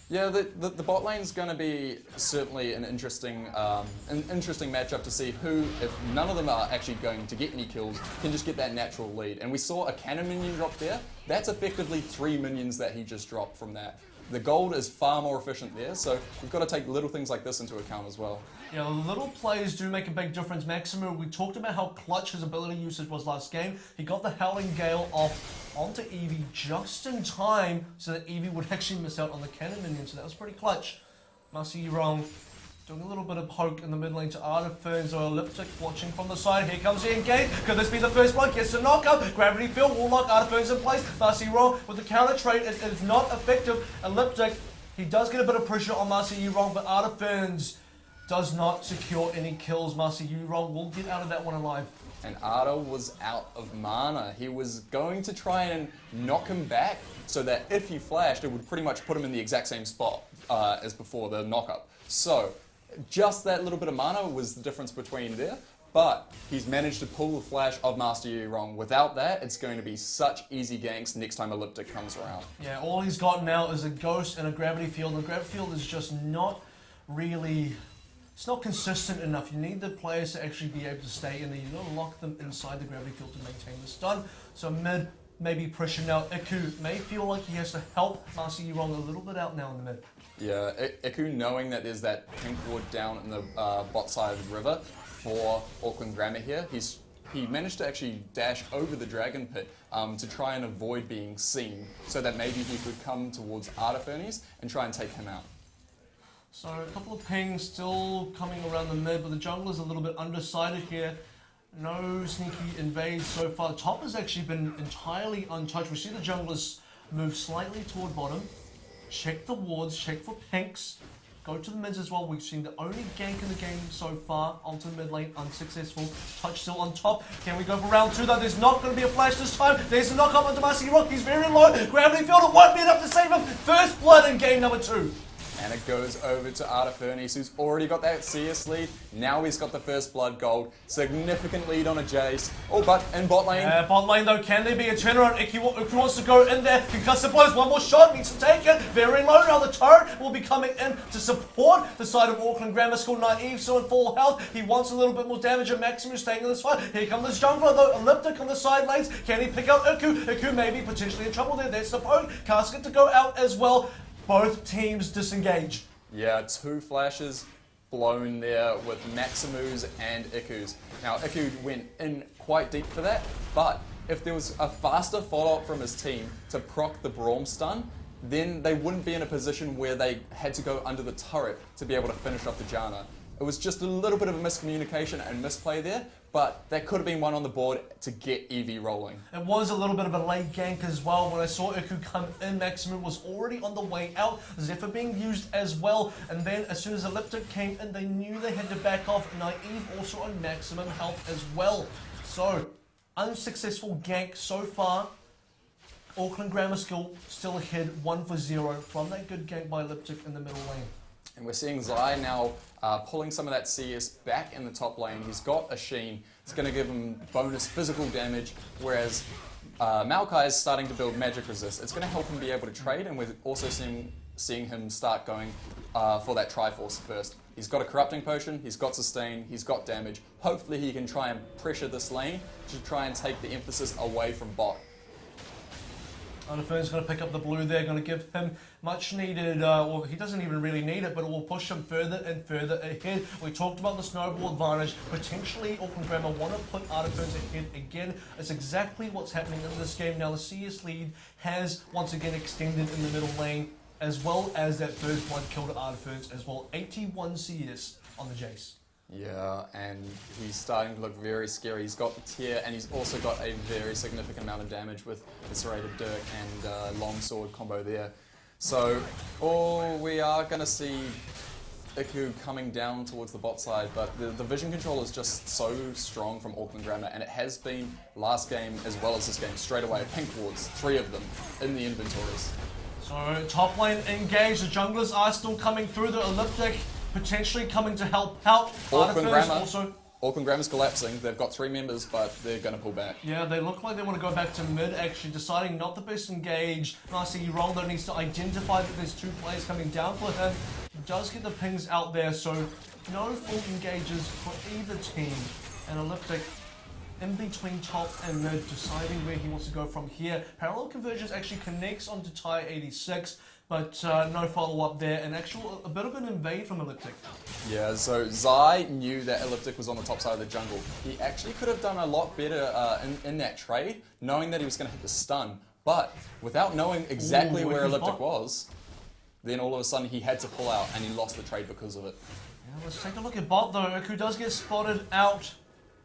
S7: Yeah, the bot lane's going to be certainly an interesting matchup to see who, if none of them are actually going to get any kills, can just get that natural lead. And we saw a cannon minion drop there. That's effectively 3 minions that he just dropped from that. The gold is far more efficient there, so we've got to take little things like this into account as well.
S8: Yeah, little plays do make a big difference. Maximu, we talked about how clutch his ability usage was last game. He got the Howling Gale off onto Eevee just in time so that Eevee would actually miss out on the cannon minion, so that was pretty clutch. Masi Wrong doing a little bit of poke in the mid lane to Artiferns or Elliptic watching from the side. Here comes the engage. Could this be the first one? Gets the knockup. Gravity Field will lock Artiferns in place. Masi Wrong with the counter trade. It is not effective. Elliptic, he does get a bit of pressure on Masi Wrong, but Artiferns does not secure any kills. Masi Wrong will get out of that one alive.
S7: And Arda was out of mana. He was going to try and knock him back so that if he flashed, it would pretty much put him in the exact same spot as before the knockup. So just that little bit of mana was the difference between there. But he's managed to pull the flash of Master Yi Wrong. Without that, it's going to be such easy ganks next time Elliptic comes around.
S8: Yeah, all he's got now is a Ghost and a Gravity Field. And the Gravity Field is just not really... It's not consistent enough. You need the players to actually be able to stay in there. You've got to lock them inside the Gravity Field to maintain the stun. So mid, maybe pressure now. Iku may feel like he has to help Master Yi Wrong a little bit out now in the mid.
S7: Yeah, Iku knowing that there's that pink ward down in the bot side of the river for Auckland Grammar here, he managed to actually dash over the Dragon Pit to try and avoid being seen so that maybe he could come towards Artifernes and try and take him out.
S8: So a couple of pings still coming around the mid, but the jungle is a little bit undecided here. No sneaky invades so far. The top has actually been entirely untouched. We see the junglers move slightly toward bottom. Check the wards, check for pinks. Go to the mids as well. We've seen the only gank in the game so far onto the mid lane, unsuccessful. Touch still on top. Can we go for round 2 though? There's not going to be a flash this time. There's a knock up onto Masi Rock. He's very low. Gravity Field, it won't be enough to save him. First blood in game number 2.
S7: And it goes over to Artifernes, who's already got that CS lead. Now he's got the first blood gold. Significant lead on a Jace. Oh, but in bot lane.
S8: Bot lane though, can there be a turnaround? If he wants to go in there, concussive blows, one more shot, needs to take it. Very low now, the turret will be coming in to support the side of Auckland Grammar School. Naive still in full health. He wants a little bit more damage at Maximus staying in this fight. Here comes this jungler though, Elliptic on the side lanes. Can he pick out Iku? Iku may be potentially in trouble there. There's the poke. Casket to go out as well. Both teams disengage.
S7: Yeah, 2 flashes blown there with Maximus and Iku's. Now, Iku went in quite deep for that, but if there was a faster follow-up from his team to proc the Braum stun, then they wouldn't be in a position where they had to go under the turret to be able to finish off the Janna. It was just a little bit of a miscommunication and misplay there, but that could have been one on the board to get Eevee rolling.
S8: It was a little bit of a late gank as well. When I saw Iku come in, Maximum was already on the way out. Zephyr being used as well. And then as soon as Elliptic came in, they knew they had to back off. Naive also on maximum health as well. So, unsuccessful gank so far. Auckland Grammar School still ahead 1-0 from that good gank by Elliptic in the middle lane.
S7: And we're seeing Zai now pulling some of that CS back in the top lane. He's got a Sheen. It's going to give him bonus physical damage, whereas Maokai is starting to build magic resist. It's going to help him be able to trade, and we're also seeing him start going for that Triforce first. He's got a corrupting potion, he's got sustain, he's got damage. Hopefully he can try and pressure this lane to try and take the emphasis away from bot.
S8: Underfern's going to pick up the blue there, going to give him much needed, well, he doesn't even really need it, but it will push him further and further ahead. We talked about the snowball advantage. Potentially, Auckland Grammar want to put Underfern's ahead again. It's exactly what's happening in this game. Now, the CS lead has once again extended in the middle lane, as well as that first blood kill to Underfern's as well. 81 CS on the Jace.
S7: Yeah, and he's starting to look very scary. He's got the tier, and he's also got a very significant amount of damage with the serrated Dirk and longsword combo there. So, we are going to see Iku coming down towards the bot side, but the vision control is just so strong from Auckland Grammar, and it has been last game as well as this game. Straight away, pink wards, 3 of them in the inventories.
S8: So, top lane engaged. The junglers are still coming through the elliptic, potentially coming to help out.
S7: Auckland Grammar's collapsing. They've got 3 members, but they're going to pull back.
S8: Yeah, they look like they want to go back to mid, actually, deciding not the best engage. Nicely wrong, though, needs to identify that there's 2 players coming down for him. He does get the pings out there, so no full engages for either team. And Elliptic in between top and mid, deciding where he wants to go from here. Parallel Convergence actually connects onto Tire 86. But no follow-up there, and a bit of an invade from Elliptic.
S7: Yeah, so Zai knew that Elliptic was on the top side of the jungle. He actually could have done a lot better in that trade, knowing that he was going to hit the stun. But without knowing exactly where Elliptic was, then all of a sudden he had to pull out, and he lost the trade because of it.
S8: Yeah, let's take a look at bot, though. Iku does get spotted out.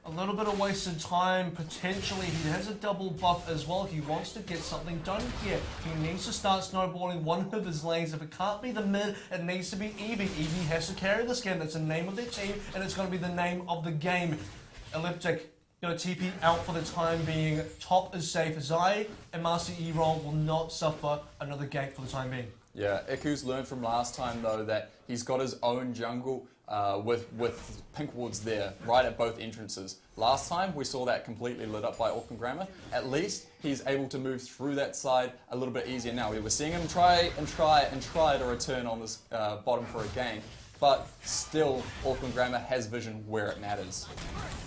S8: A little bit of wasted time, potentially. He has a double buff as well. He wants to get something done here. He needs to start snowballing one of his lanes. If it can't be the mid, it needs to be Eevee. Eevee has to carry this game. That's the name of their team, and it's going to be the name of the game. Elliptic, going to TP out for the time being. Top is safe. Zai and Master Eron will not suffer another gank for the time being.
S7: Yeah, Iku's learned from last time, though, that he's got his own jungle with pink wards there, right at both entrances. Last time, we saw that completely lit up by Auckland Grammar. At least he's able to move through that side a little bit easier now. We were seeing him try to return on this bottom for a game, but still, Auckland Grammar has vision where it matters.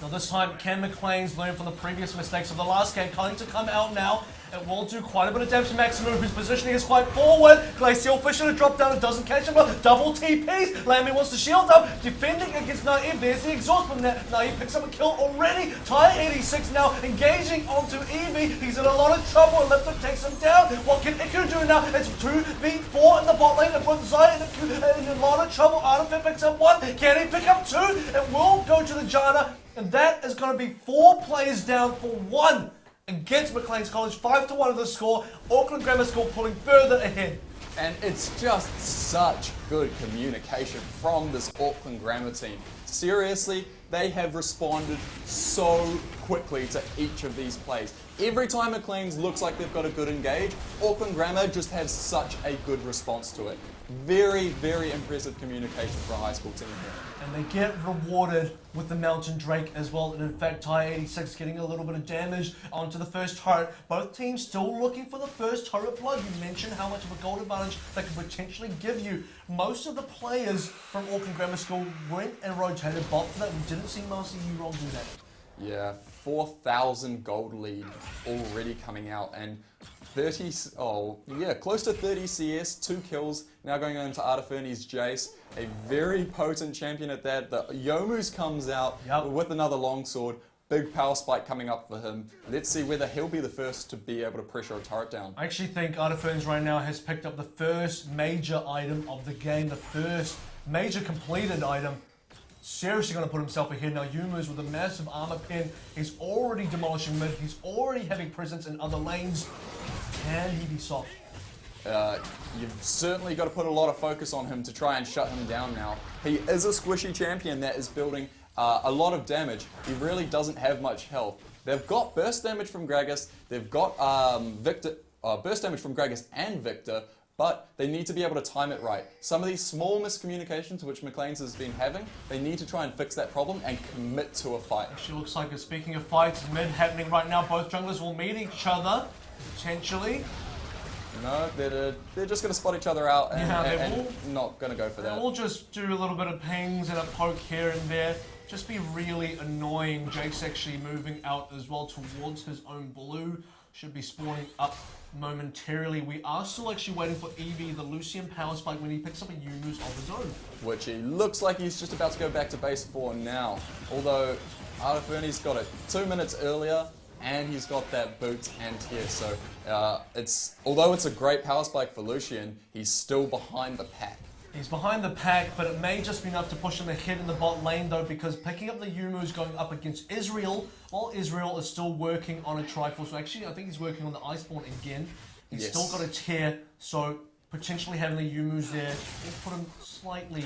S8: Now this time, can Macleans learn from the previous mistakes of the last game? Going to come out now. It will do quite a bit of damage to Maximu, whose positioning is quite forward. Glacial Fish should have dropped down. It doesn't catch him. Double TPs. Lamy wants to shield up. Defending against Naive. There's the exhaust from there. Naive picks up a kill already. Tire 86 now engaging onto Eevee. He's in a lot of trouble. Elliptic takes him down. What can Iku do now? It's 2v4 in the bot lane. And both Zai and Iku in a lot of trouble. Artifact picks up 1. Can he pick up 2? It will go to the Jana. And that is going to be 4 players down for 1. Against Macleans College, 5-1 of the score. Auckland Grammar School pulling further ahead.
S7: And it's just such good communication from this Auckland Grammar team. Seriously, they have responded so quickly to each of these plays. Every time Macleans looks like they've got a good engage, Auckland Grammar just has such a good response to it. Very, very impressive communication for a high school team here.
S8: And they get rewarded with the Mountain Drake as well. And in fact, Tire 86 getting a little bit of damage onto the first turret. Both teams still looking for the first turret blood. You mentioned how much of a gold advantage that could potentially give you. Most of the players from Auckland Grammar School went and rotated bot for that. We didn't see Master Euron do that.
S7: Yeah, 4,000 gold lead already coming out, and close to 30 CS, 2 kills, now going on to Artiferni's Jace, a very potent champion at that. The Youmu's comes out with another longsword, big power spike coming up for him. Let's see whether he'll be the first to be able to pressure a turret down. I
S8: actually think Artiferns right now has picked up the first major item of the game, the first major completed item. Seriously going to put himself ahead now. Youmu's with a massive armor pin. He's already demolishing mid. He's already having presence in other lanes. Can he be soft?
S7: You've certainly got to put a lot of focus on him to try and shut him down now. He is a squishy champion that is building a lot of damage. He really doesn't have much health. They've got burst damage from Gragas. They've got burst damage from Gragas and Victor. But they need to be able to time it right. Some of these small miscommunications which Macleans has been having, they need to try and fix that problem and commit to a fight.
S8: Actually looks like, speaking of fights, mid happening right now. Both junglers will meet each other, potentially.
S7: No, they're just going to spot each other out and not going to go for that.
S8: They'll just do a little bit of pings and a poke here and there. Just be really annoying. Jake's actually moving out as well towards his own blue. should be spawning up momentarily. We are still actually waiting for Eevee, the Lucian power spike, when he picks up a Yumu's of his own.
S7: Which he looks like he's just about to go back to base 4 now. Although Artiferny's got it 2 minutes earlier, and he's got that boot and tier. So although it's a great power spike for Lucian, he's still behind the pack.
S8: He's behind the pack, but it may just be enough to push him ahead in the bot lane though, because picking up the Yumu's going up against Israel, while Israel is still working on a Triforce. So actually, I think he's working on the Iceborne again. He's still got a tier, so potentially having the Yumu's there will put him slightly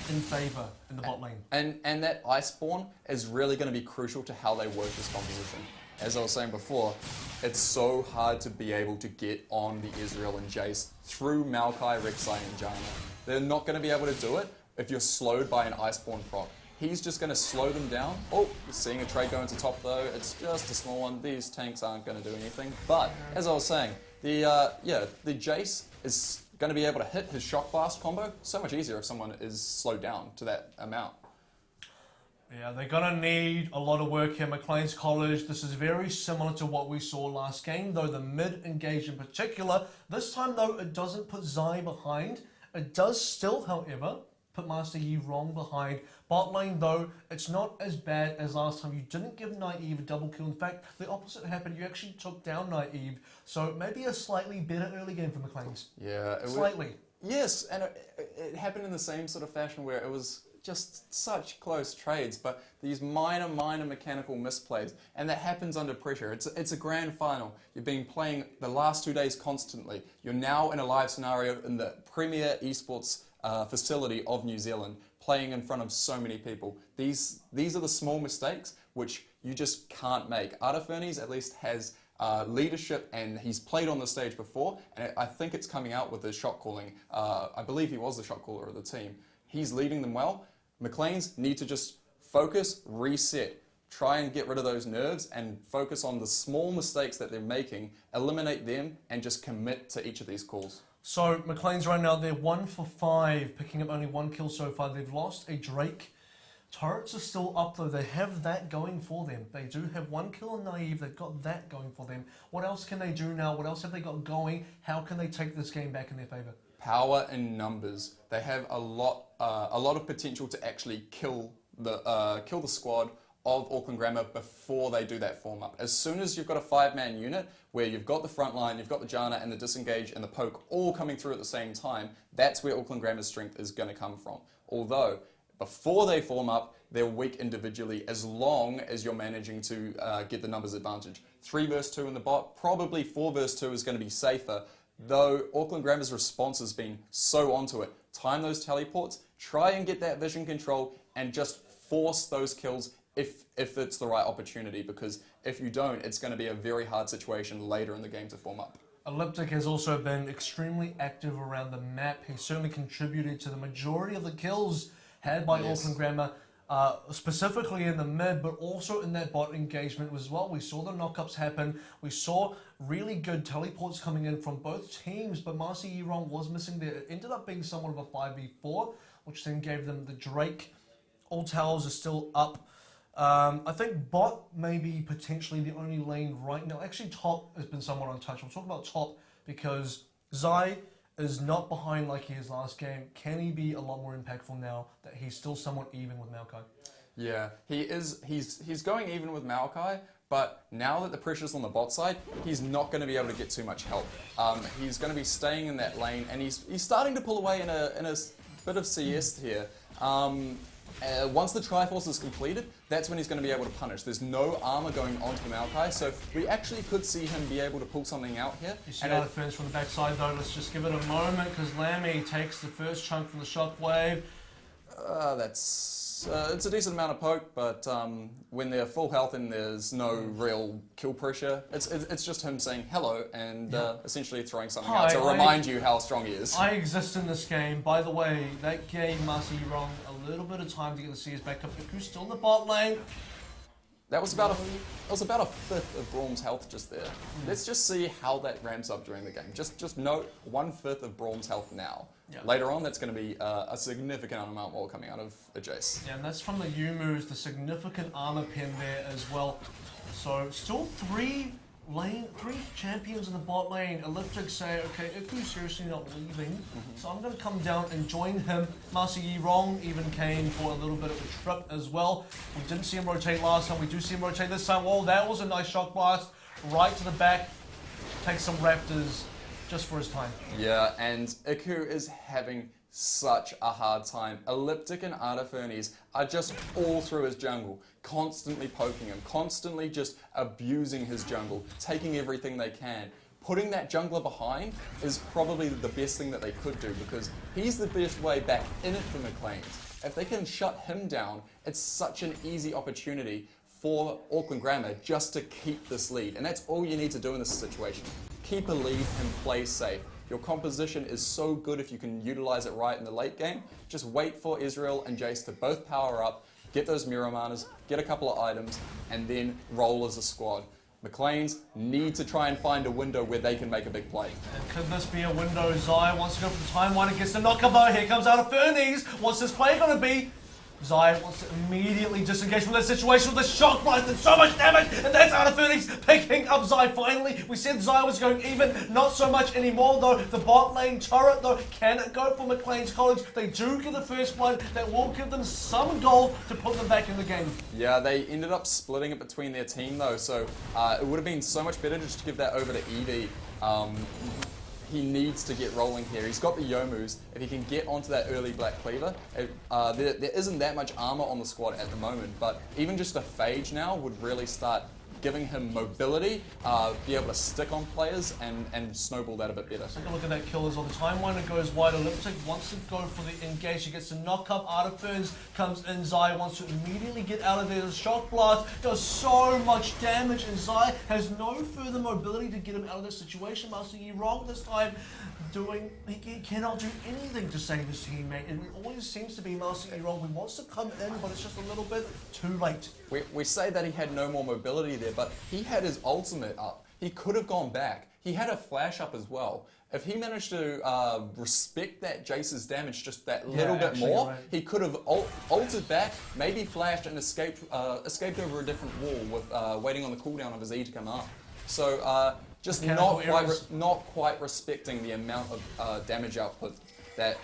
S8: in favour in the bot lane.
S7: And that Iceborne is really going to be crucial to how they work this composition. As I was saying before, it's so hard to be able to get on the Israel and Jace through Maokai, Rek'Sai and Janna. They're not going to be able to do it if you're slowed by an Iceborne proc. He's just going to slow them down. Oh, you're seeing a trade go into top though. It's just a small one. These tanks aren't going to do anything. But, as I was saying, the Jace is going to be able to hit his Shock Blast combo so much easier if someone is slowed down to that amount.
S8: Yeah, they're going to need a lot of work here. Macleans College, this is very similar to what we saw last game, though the mid-engage in particular. This time, though, it doesn't put Zai behind. It does still, however, put Master Yi wrong behind. Bot lane, though, it's not as bad as last time. You didn't give Naive a double kill. In fact, the opposite happened. You actually took down Naive. So maybe a slightly better early game for Macleans.
S7: Yeah.
S8: Slightly.
S7: Yes, and it happened in the same sort of fashion where it was just such close trades, but these minor mechanical misplays, and that happens under pressure. It's a grand final. You've been playing the last 2 days constantly. You're now in a live scenario in the premier eSports facility of New Zealand, playing in front of so many people. These are the small mistakes which you just can't make. Artiferny's at least has leadership, and he's played on the stage before, and I think it's coming out with his shot calling. I believe he was the shot caller of the team. He's leading them well. Macleans need to just focus, reset, try and get rid of those nerves and focus on the small mistakes that they're making, eliminate them, and just commit to each of these calls.
S8: So Macleans right now, they're 1 for 5, picking up only 1 kill so far. They've lost a Drake. Turrets are still up though. They have that going for them. They do have 1 kill on Naive. They've got that going for them. What else can they do now? What else have they got going? How can they take this game back in their favour?
S7: Power and numbers. They have a lot of potential to actually kill the squad of Auckland Grammar before they do that form up. As soon as you've got a 5-man unit where you've got the front line, you've got the Janna and the disengage and the poke all coming through at the same time, that's where Auckland Grammar's strength is going to come from. Although before they form up, they're weak individually as long as you're managing to get the numbers advantage. 3 versus 2 in the bot, probably 4 versus 2 is going to be safer. Though Auckland Grammar's response has been so onto it. Time those teleports, try and get that vision control, and just force those kills if it's the right opportunity, because if you don't, it's going to be a very hard situation later in the game to form up.
S8: Elliptic has also been extremely active around the map. He certainly contributed to the majority of the kills had by Auckland Grammar, specifically in the mid, but also in that bot engagement as well. We saw the knockups happen. We saw really good teleports coming in from both teams, but Master Yi was missing there. It ended up being somewhat of a 5v4, which then gave them the Drake. All towers are still up. I think bot may be potentially the only lane right now. Actually, top has been somewhat untouched. We'll talk about top because Zai is not behind like he is last game. Can he be a lot more impactful now that he's still somewhat even with Maokai?
S7: Yeah, he is. He's going even with Maokai, but now that the pressure's on the bot side, he's not going to be able to get too much help. He's going to be staying in that lane, and he's starting to pull away in a bit of CS here. Once the Triforce is completed, that's when he's going to be able to punish. There's no armor going onto the Maokai, so we actually could see him be able to pull something out here.
S8: You see Artiferny from the backside though. Let's just give it a moment because Lammy takes the first chunk from the shockwave.
S7: It's a decent amount of poke, but when they're full health and there's no real kill pressure, it's just him saying hello and essentially throwing something out to remind you how strong he is.
S8: I exist in this game. By the way, that gave Master Yi a little bit of time to get the CS back up. Iku's still in the bot lane.
S7: That was about a fifth of Braum's health just there. Let's just see how that ramps up during the game. Just note 1/5 of Braum's health now. Yeah. Later on, that's going to be a significant amount more coming out of a Jace.
S8: Yeah, and that's from the Yumu's, the significant armor pin there as well. So still 3 lane, 3 champions in the bot lane. Elliptic say, okay, Iku's seriously not leaving, so I'm going to come down and join him. Master Yi Rong even came for a little bit of a trip as well. We didn't see him rotate last time, we do see him rotate this time. Oh, that was a nice shock blast, right to the back. Takes some Raptors just for his time.
S7: Yeah, and Iku is having such a hard time. Elliptic and Artifernes are just all through his jungle, constantly poking him, constantly just abusing his jungle, taking everything they can. Putting that jungler behind is probably the best thing that they could do, because he's the best way back in it for Macleans. If they can shut him down, it's such an easy opportunity for Auckland Grammar just to keep this lead. And that's all you need to do in this situation. Keep a lead and play safe. Your composition is so good if you can utilize it right in the late game. Just wait for Israel and Jace to both power up, get those Mirror Manas, get a couple of items, and then roll as a squad. Macleans need to try and find a window where they can make a big play.
S8: And could this be a window? Zai wants to go for the timeline and gets the knockup. Here comes Artifernes. What's this play going to be? Zai wants to immediately disengage from this situation with a shock blast and so much damage, and that's Artifernes picking up Zai finally. We said Zai was going even, not so much anymore though. The bot lane turret though, can it go for Macleans College? They do get the first blood, that will give them some gold to put them back in the game.
S7: Yeah, they ended up splitting it between their team though, so it would have been so much better just to give that over to Evie. He needs to get rolling here. He's got the Yomus. If he can get onto that early Black Cleaver, there isn't that much armor on the squad at the moment, but even just a Phage now would really start giving him mobility, be able to stick on players and snowball that a bit better.
S8: Take a look at that kill as well. The time when it goes wide, Elliptic wants to go for the engage. He gets the knock up. Artifernes comes in. Zai wants to immediately get out of there. The shock blast does so much damage, and Zai has no further mobility to get him out of this situation. Master Yi Rong this time he cannot do anything to save his teammate. It always seems to be Master Yi Rong who wants to come in, but it's just a little bit too late.
S7: We say that he had no more mobility there, but he had his ultimate up. He could have gone back. He had a flash up as well. If he managed to respect that Jace's damage just that little bit more, right, he could have ulted back, maybe flashed and escaped over a different wall with waiting on the cooldown of his E to come up. So just not quite respecting the amount of damage output that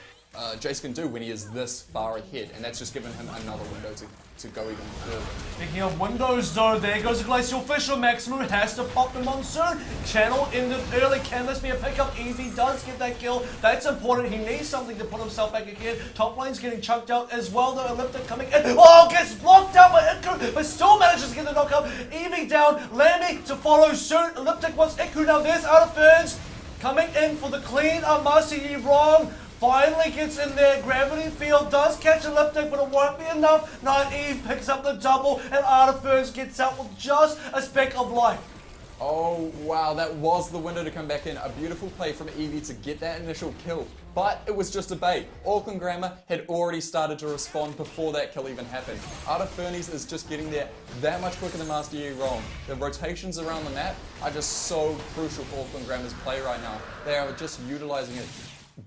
S7: Jace can do when he is this far ahead, and that's just given him another window to go even further.
S8: Speaking of windows though, there goes the Glacial Official. Maximum has to pop the Monsoon. Channel ended early. Can this be a pickup? Evie does get that kill. That's important. He needs something to put himself back again. Top lane's getting chunked out as well though. Elliptic coming in. Oh, gets blocked out by Iku, but still manages to get the knockup. Evie down. Lammy to follow suit. Elliptic wants Iku now. There's Artifernes coming in for the clean up. Master Yi Rong finally gets in there. Gravity Field does catch Elliptic, but it won't be enough. Naive picks up the double, and Artifernes gets out with just a speck of life.
S7: Oh wow, that was the window to come back in. A beautiful play from Evie to get that initial kill, but it was just a bait. Auckland Grammar had already started to respond before that kill even happened. Artifernes is just getting there that much quicker than Master Yi Rong. The rotations around the map are just so crucial for Auckland Grammar's play right now. They are just utilizing it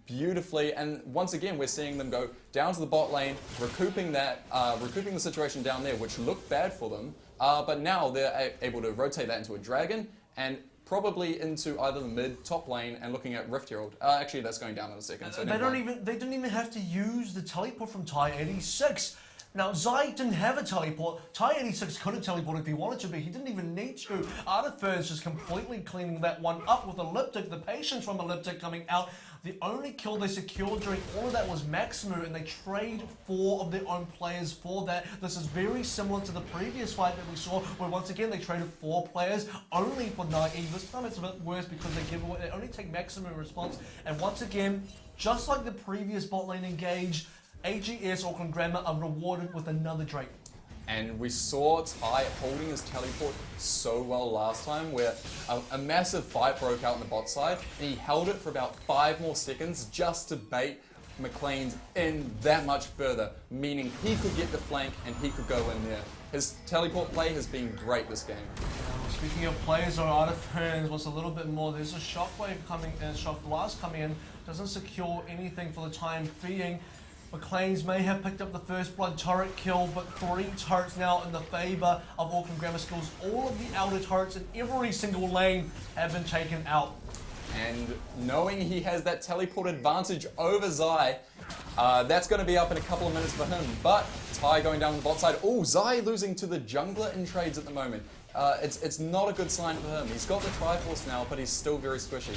S7: beautifully, and once again we're seeing them go down to the bot lane, recouping the situation down there, which looked bad for them, but now they're able to rotate that into a dragon and probably into either the mid top lane and looking at Rift Herald. Actually that's going down in a second. So
S8: they didn't even have to use the teleport from Tie 86. Now, Zai didn't have a teleport. Tie 86 could have teleported if he wanted to, but he didn't even need to. Artifernes just completely cleaning that one up with Elliptic. The patience from Elliptic coming out. The only kill they secured during all of that was Maximu, and they trade 4 of their own players for that. This is very similar to the previous fight that we saw, where once again they traded 4 players only for Naive. This time it's a bit worse because they only take Maximu in response. And once again, just like the previous bot lane engage, AGS Auckland Grammar are rewarded with another Drake.
S7: And we saw Ty holding his teleport so well last time, where a massive fight broke out on the bot side, and he held it for about 5 more seconds just to bait Macleans in that much further, meaning he could get the flank and he could go in there. His teleport play has been great this game.
S8: Speaking of players, or Artifernes was a little bit more. There's a shockwave coming in, shock blast coming in, doesn't secure anything for the time being. Macleans may have picked up the first blood turret kill, but 3 turrets now in the favour of Auckland Grammar Schools. All of the outer turrets in every single lane have been taken out.
S7: And knowing he has that teleport advantage over Zai, that's going to be up in a couple of minutes for him. But Ty going down the bot side. Oh, Zai losing to the jungler in trades at the moment. It's not a good sign for him. He's got the Triforce now, but he's still very squishy.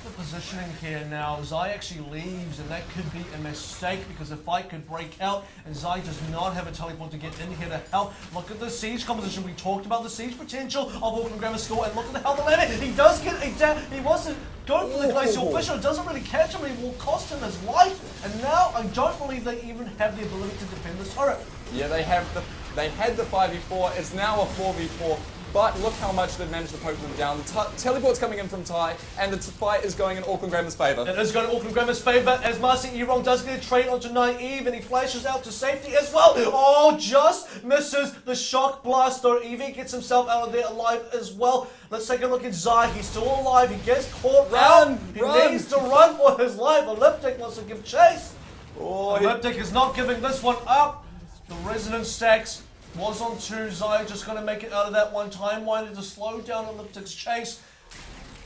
S8: The positioning here now, Zai actually leaves, and that could be a mistake because the fight could break out, and Zai does not have a teleport to get in here to help. Look at the siege composition. We talked about the siege potential of Auckland Grammar School, and look at the health of Ames. He does get a down. He wants to go for the glacial fissure. It doesn't really catch him. It will cost him his life, and now I don't believe they even have the ability to defend this turret.
S7: Yeah, they had the 5v4. It's now a 4v4. But look how much they've managed to poke them down. The teleport's coming in from Ty, and the fight is going in Auckland Grammar's favour.
S8: It is going to Auckland Grammar's favour as Marcy Erong does get a trade onto Naive, and he flashes out to safety as well. Oh, just misses the shock blast though. Evie gets himself out of there alive as well. Let's take a look at Zai. He's still alive. He gets caught out. He needs to run for his life. Elliptic wants to give chase.
S7: Oh,
S8: Elliptic is not giving this one up. The resonance stacks was on 2. Zai just going to make it out of that one time. Wanted to slow down Elliptic's chase.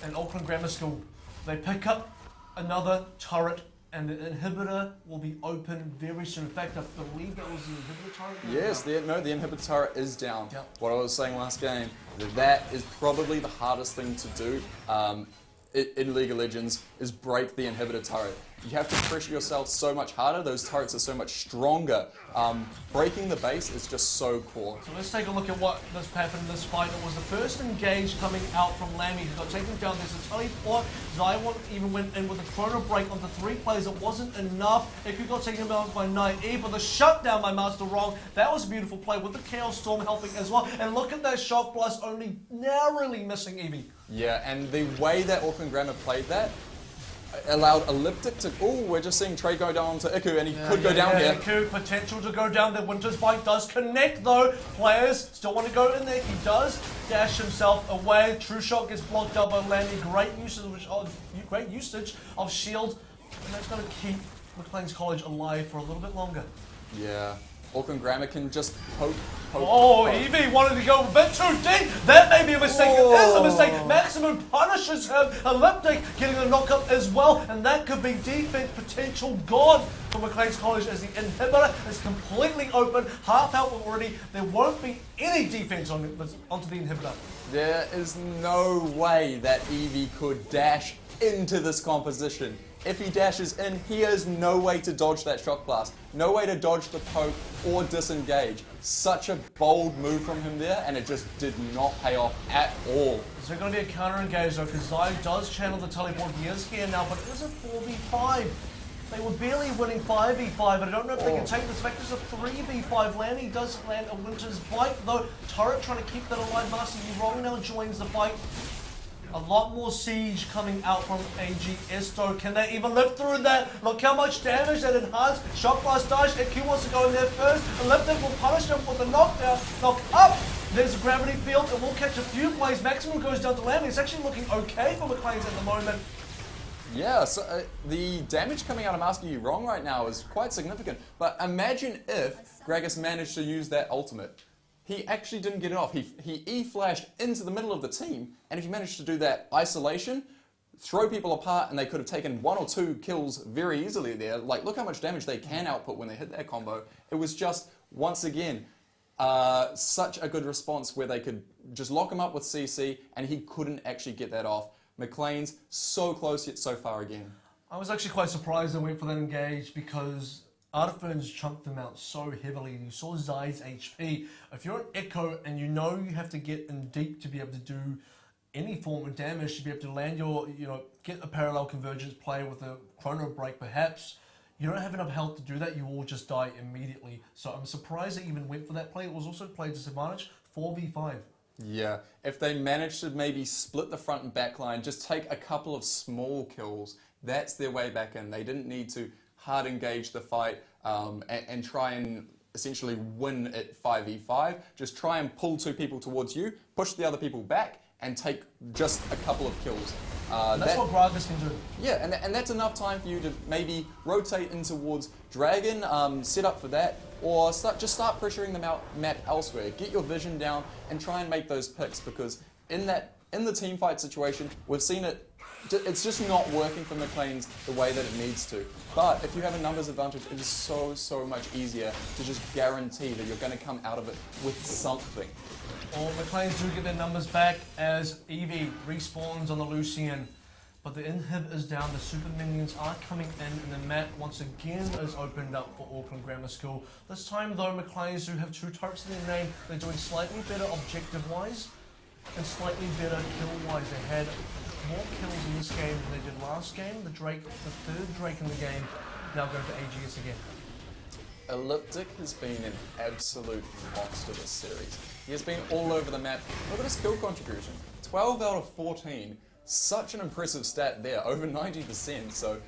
S8: And Auckland Grammar School, they pick up another turret, and the inhibitor will be open very soon. In fact, I believe that was the inhibitor turret.
S7: Yes, the inhibitor turret is down.
S8: Yep.
S7: What I was saying last game, that is probably the hardest thing to do in League of Legends, is break the inhibitor turret. You have to pressure yourself so much harder. Those turrets are so much stronger. Breaking the base is just so core.
S8: So let's take a look at what has happened in this fight. It was the first engage coming out from Lammy, who got taken down. There's a teleport. Zai even went in with a chrono break onto 3 players. It wasn't enough. Iku got taken down by Naive, but the shutdown by Master Wrong, that was a beautiful play with the Chaos Storm helping as well. And look at that shock blast only narrowly missing Evie.
S7: Yeah, and the way that Auckland Grammar played that allowed Elliptic to... Oh, we're just seeing Trey go down to Iku, and he could go down here.
S8: Iku, potential to go down there. Winter's Bite does connect, though. Players still want to go in there. He does dash himself away. True Shot gets blocked up by Landy. Great usage of shield. And that's going to keep Macleans College alive for a little bit longer.
S7: Yeah. Auckland Grammar can just poke.
S8: Oh, Evie wanted to go a bit too deep. That may be a mistake. It is a mistake. Maximum punishes him. Elliptic getting a knock-up as well. And that could be defense potential gone for Macleans College as the inhibitor is completely open. Half out already. There won't be any defense onto the inhibitor.
S7: There is no way that Evie could dash into this composition. If he dashes in, he has no way to dodge that shock blast. No way to dodge the poke or disengage. Such a bold move from him there, and it just did not pay off at all.
S8: Is there going to be a counter engage though? Because Zai does channel the teleport. He is here now, but it is a 4v5. They were barely winning 5v5, but I don't know if they can take this back. There's a 3v5 land. He does land a Winter's Bite though. Turret trying to keep that alive. Master Wrong now joins the fight. A lot more siege coming out from AGS though. Can they even live through that? Look how much damage that enhanced. Shock Blast Dash. Q wants to go in there first. Elliptic will punish him with a knockdown. Knock up. There's a gravity field. It will catch a few plays. Maximum goes down to Lammy. It's actually looking okay for Macleans at the moment.
S7: Yeah, so the damage coming out of Master You Wrong right now is quite significant. But imagine if Gragas managed to use that ultimate. He actually didn't get it off. He E-flashed into the middle of the team, and if he managed to do that isolation, throw people apart, and they could have taken 1 or 2 kills very easily there. Like, look how much damage they can output when they hit that combo. It was just, once again, such a good response where they could just lock him up with CC, and he couldn't actually get that off. Macleans, so close yet so far again.
S8: I was actually quite surprised they went for that engage because Artiferns chunked them out so heavily. You saw Zai's HP. If you're an Echo and you know you have to get in deep to be able to do any form of damage, to be able to land your, get a parallel convergence play with a chrono break perhaps, you don't have enough health to do that, you will just die immediately. So I'm surprised they even went for that play. It was also played disadvantage, 4v5.
S7: Yeah, if they managed to maybe split the front and back line, just take a couple of small kills, that's their way back in. They didn't need to hard engage the fight and try and essentially win at 5v5. Just try and pull 2 people towards you, push the other people back, and take just a couple of kills.
S8: That's what Gragas can do.
S7: Yeah, and that's enough time for you to maybe rotate in towards Dragon, set up for that, or just start pressuring the map elsewhere. Get your vision down and try and make those picks, because in the team fight situation, we've seen it's just not working for Macleans the way that it needs to. But if you have a numbers advantage, it is so much easier to just guarantee that you're going to come out of it with something.
S8: Well, Macleans do get their numbers back as Eevee respawns on the Lucian. But the inhib is down, the super minions are coming in, and the map once again is opened up for Auckland Grammar School. This time though, Macleans do have 2 turrets in their name. They're doing slightly better objective-wise and slightly better kill-wise. They had more kills in this game than they did last game. The 3rd Drake in the game, now going to AGS again.
S7: Elliptic has been an absolute monster this series. He has been all over the map. Look at his kill contribution. 12 out of 14. Such an impressive stat there, over 90%. So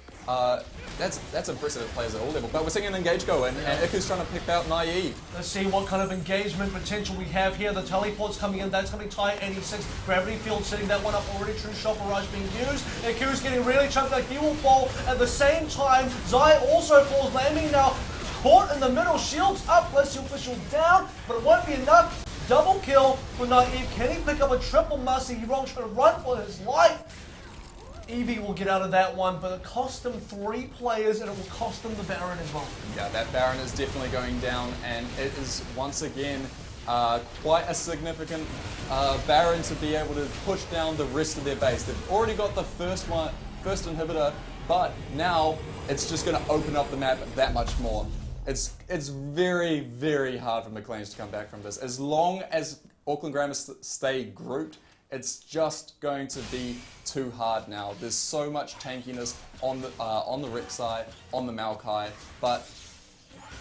S7: that's impressive at players at all levels. But we're seeing an engage go in, and Iku's trying to pick out Naive.
S8: Let's see what kind of engagement potential we have here. The teleport's coming in, that's going to be tie 86. Gravity Field setting that one up already. True Shot Barrage being used. Iku's getting really chunked like he will fall. At the same time, Zai also falls, landing now. Caught in the middle, shields up, Bless Official down, but it won't be enough. Double kill for Naive. Can he pick up a triple Master? He wrong, trying to run for his life. Eevee will get out of that one, but it cost them 3 players and it will cost them the Baron as well.
S7: Yeah, that Baron is definitely going down, and it is once again quite a significant Baron to be able to push down the rest of their base. They've already got the first inhibitor, but now it's just going to open up the map that much more. It's very hard for Macleans to come back from this. As long as Auckland Grammar stay grouped, it's just going to be too hard now. There's so much tankiness on the Rek'Sai, on the Maokai, but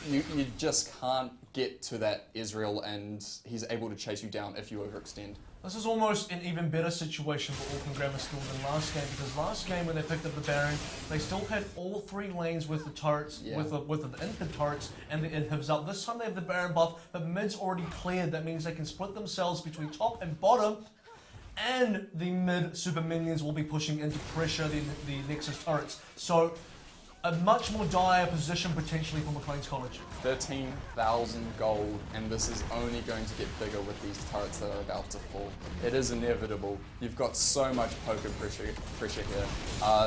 S7: you just can't get to that Israel, and he's able to chase you down if you overextend.
S8: This is almost an even better situation for Auckland Grammar School than last game, because last game when they picked up the Baron, they still had all 3 lanes with the turrets, with the inhib turrets and the inhibs up. This time they have the Baron buff, but mid's already cleared. That means they can split themselves between top and bottom, and the mid super minions will be pushing in to pressure the Nexus turrets. So a much more dire position potentially for Macleans College.
S7: 13,000 gold, and this is only going to get bigger with these turrets that are about to fall. It is inevitable. You've got so much poker pressure here.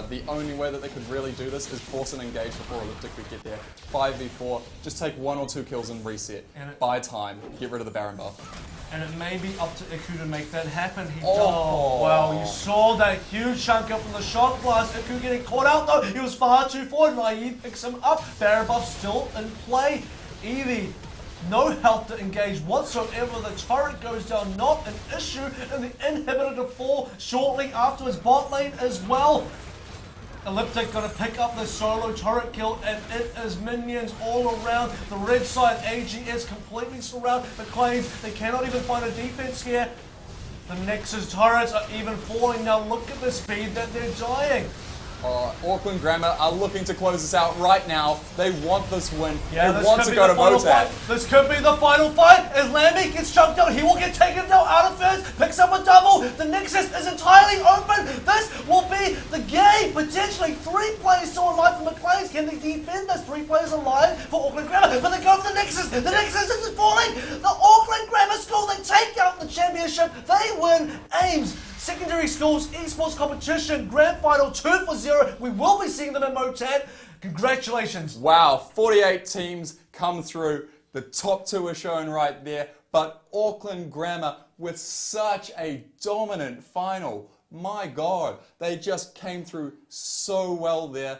S7: The only way that they could really do this is force an engage before Elliptic could get there. 5v4, just take 1 or 2 kills and reset. Buy time, get rid of the Baron buff.
S8: And it may be up to Iku to make that happen. Oh, wow, you saw that huge chunk up from the shot blast. Iku getting caught out though. He was far too forward. Naive picks him up. Baron buff still in play. Eevee, no health to engage whatsoever. The turret goes down, not an issue. And the inhibitor to fall shortly after his bot lane as well. Elliptic gonna pick up the solo turret kill, and it is minions all around. The red side AGS completely surround Macleans. They cannot even find a defense here. The Nexus turrets are even falling now. Look at the speed that they're dying.
S7: Auckland Grammar are looking to close this out right now. They want this win.
S8: Yeah,
S7: they want to go to Motat.
S8: This could be the final fight. As Lamby gets chunked out, he will get taken down out of first. Picks up a double. The Nexus is entirely open. This will be the game. Potentially 3 players still alive for Macleans. Can they defend this? 3 players alive for Auckland Grammar. But they go for the Nexus. The Nexus is falling. The Auckland Grammar School, they take out the championship. They win Ames Secondary Schools eSports Competition Grand Final 2-0. We will be seeing them in Motat. Congratulations.
S7: Wow, 48 teams come through. The top 2 are shown right there. But Auckland Grammar with such a dominant final. My God, they just came through so well there.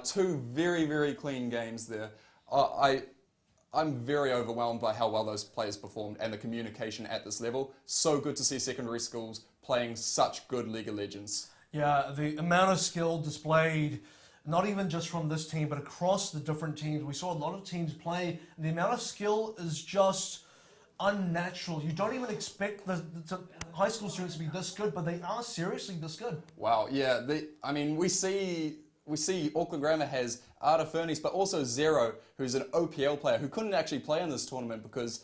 S7: 2 very clean games there. I'm very overwhelmed by how well those players performed and the communication at this level. So good to see secondary schools playing such good League of Legends.
S8: Yeah, the amount of skill displayed, not even just from this team, but across the different teams. We saw a lot of teams play, and the amount of skill is just unnatural. You don't even expect the high school students to be this good, but they are seriously this good.
S7: Wow, yeah. We see Auckland Grammar has Arda Fernies, but also Zero, who's an OPL player who couldn't actually play in this tournament because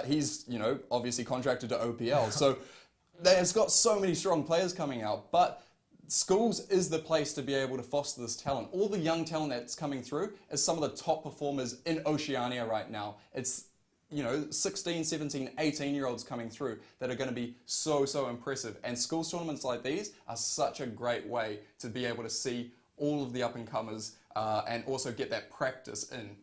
S7: he's, obviously contracted to OPL. So It's got so many strong players coming out, but schools is the place to be able to foster this talent. All the young talent that's coming through is some of the top performers in Oceania right now. It's 16, 17, 18-year-olds coming through that are going to be so impressive. And schools tournaments like these are such a great way to be able to see all of the up-and-comers and also get that practice in.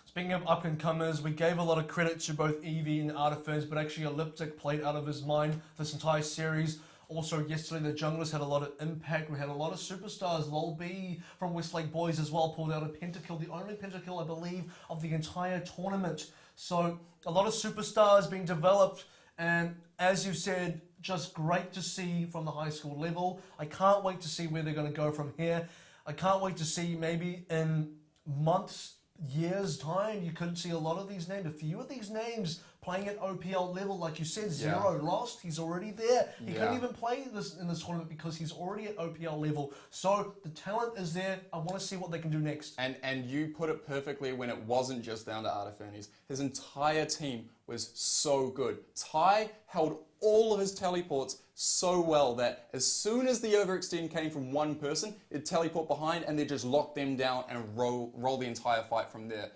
S8: Speaking of up-and-comers, we gave a lot of credit to both Evie and Artiferns, but actually Elliptic played out of his mind this entire series. Also, yesterday, the junglers had a lot of impact. We had a lot of superstars. Lol B from Westlake Boys as well pulled out a pentakill, the only pentakill, I believe, of the entire tournament. So, a lot of superstars being developed, and as you said, just great to see from the high school level. I can't wait to see where they're going to go from here. I can't wait to see maybe in months, years' time, you could see a lot of these names, a few of these names playing at OPL level. Like you said, Zero lost, he's already there. He couldn't even play this in this tournament because he's already at OPL level. So the talent is there. I want to see what they can do next.
S7: And you put it perfectly when it wasn't just down to Artifernes. His entire team was so good. Ty held all of his teleports so well that as soon as the overextend came from one person, it'd teleport behind and they'd just lock them down and roll the entire fight from there.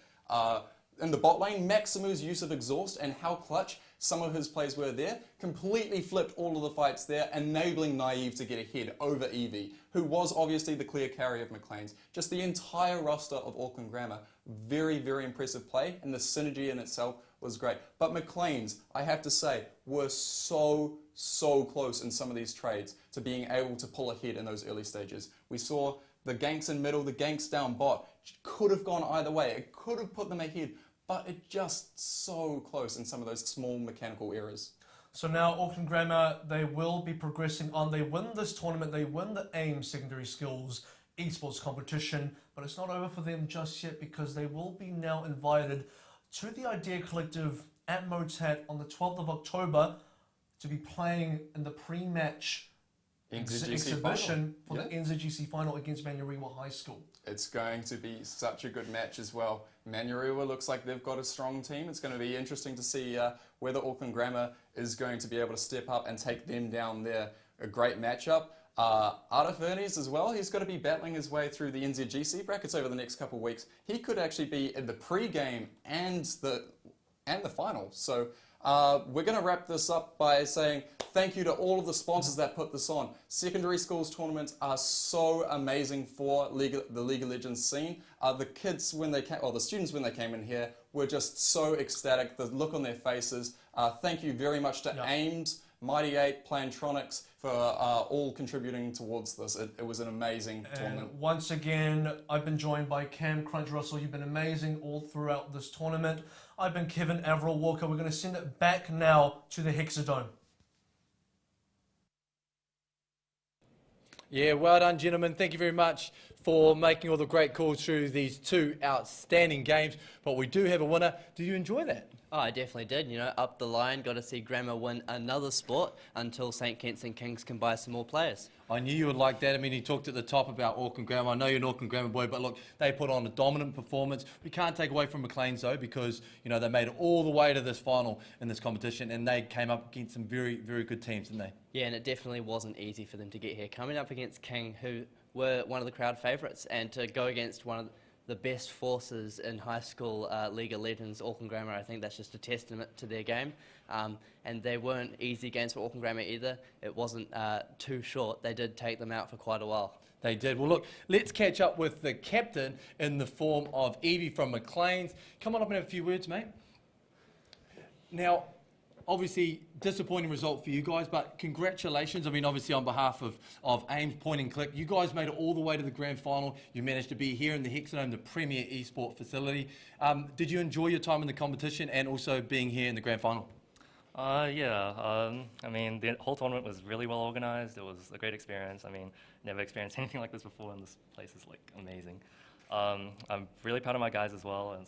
S7: In the bot lane, Maximu's use of exhaust and how clutch some of his plays were there completely flipped all of the fights there, enabling Naive to get ahead over Eevee, who was obviously the clear carry of Macleans. Just the entire roster of Auckland Grammar, very impressive play, and the synergy in itself was great. But Macleans, I have to say, were so close in some of these trades to being able to pull ahead in those early stages. We saw the ganks in middle, the ganks down bot, could have gone either way. It could have put them ahead, but it just so close in some of those small mechanical errors.
S8: So now Auckland Grammar, they will be progressing on. They win this tournament, they win the Ames Secondary Skills eSports competition, but it's not over for them just yet because they will be now invited to the Idea Collective at Motat on the 12th of October to be playing in the pre-match exhibition for the NZGC final against Manurewa High School.
S7: It's going to be such a good match as well. Manurewa looks like they've got a strong team. It's going to be interesting to see whether Auckland Grammar is going to be able to step up and take them down there. A great matchup. Artifernes as well, he's got to be battling his way through the NZGC brackets over the next couple of weeks. He could actually be in the pre-game and the final. So we're going to wrap this up by saying thank you to all of the sponsors that put this on. Secondary schools tournaments are so amazing for the League of Legends scene. The kids, when they came, or the students when they came in here, were just so ecstatic. The look on their faces. Thank you very much to Ames, Mighty 8, Plantronics for all contributing towards this. It was an amazing tournament.
S8: Once again, I've been joined by Cam Crunch Russell. You've been amazing all throughout this tournament. I've been Kevin Averill Walker. We're going to send it back now to the Hexadome.
S2: Yeah, well done, gentlemen. Thank you very much for making all the great calls through these two outstanding games. But we do have a winner. Did you enjoy that?
S3: Oh, I definitely did. You know, up the line, got to see Grammar win another sport until St. Kitts and Kings can buy some more players.
S2: I knew you would like that. I mean, he talked at the top about Auckland Grammar. I know you're an Auckland Grammar boy, but look, they put on a dominant performance. We can't take away from Macleans, though, because, you know, they made it all the way to this final in this competition, and they came up against some very good teams, didn't they?
S3: Yeah, and it definitely wasn't easy for them to get here. Coming up against King, who were one of the crowd favourites, and to go against one of the best forces in high school League of Legends, Auckland Grammar, I think that's just a testament to their game. And they weren't easy games for Auckland Grammar either. It wasn't too short. They did take them out for quite a while.
S2: They did. Well, look, let's catch up with the captain in the form of Evie from Macleans. Come on up and have a few words, mate. Now, obviously, disappointing result for you guys, but congratulations. I mean, obviously, on behalf of Ames, Point and Click, you guys made it all the way to the grand final. You managed to be here in the Hexadome, the premier eSport facility. Did you enjoy your time in the competition and also being here in the grand final?
S9: Yeah. I mean, the whole tournament was really well organized. It was a great experience. I mean, never experienced anything like this before, and this place is, like, amazing. I'm really proud of my guys as well. And,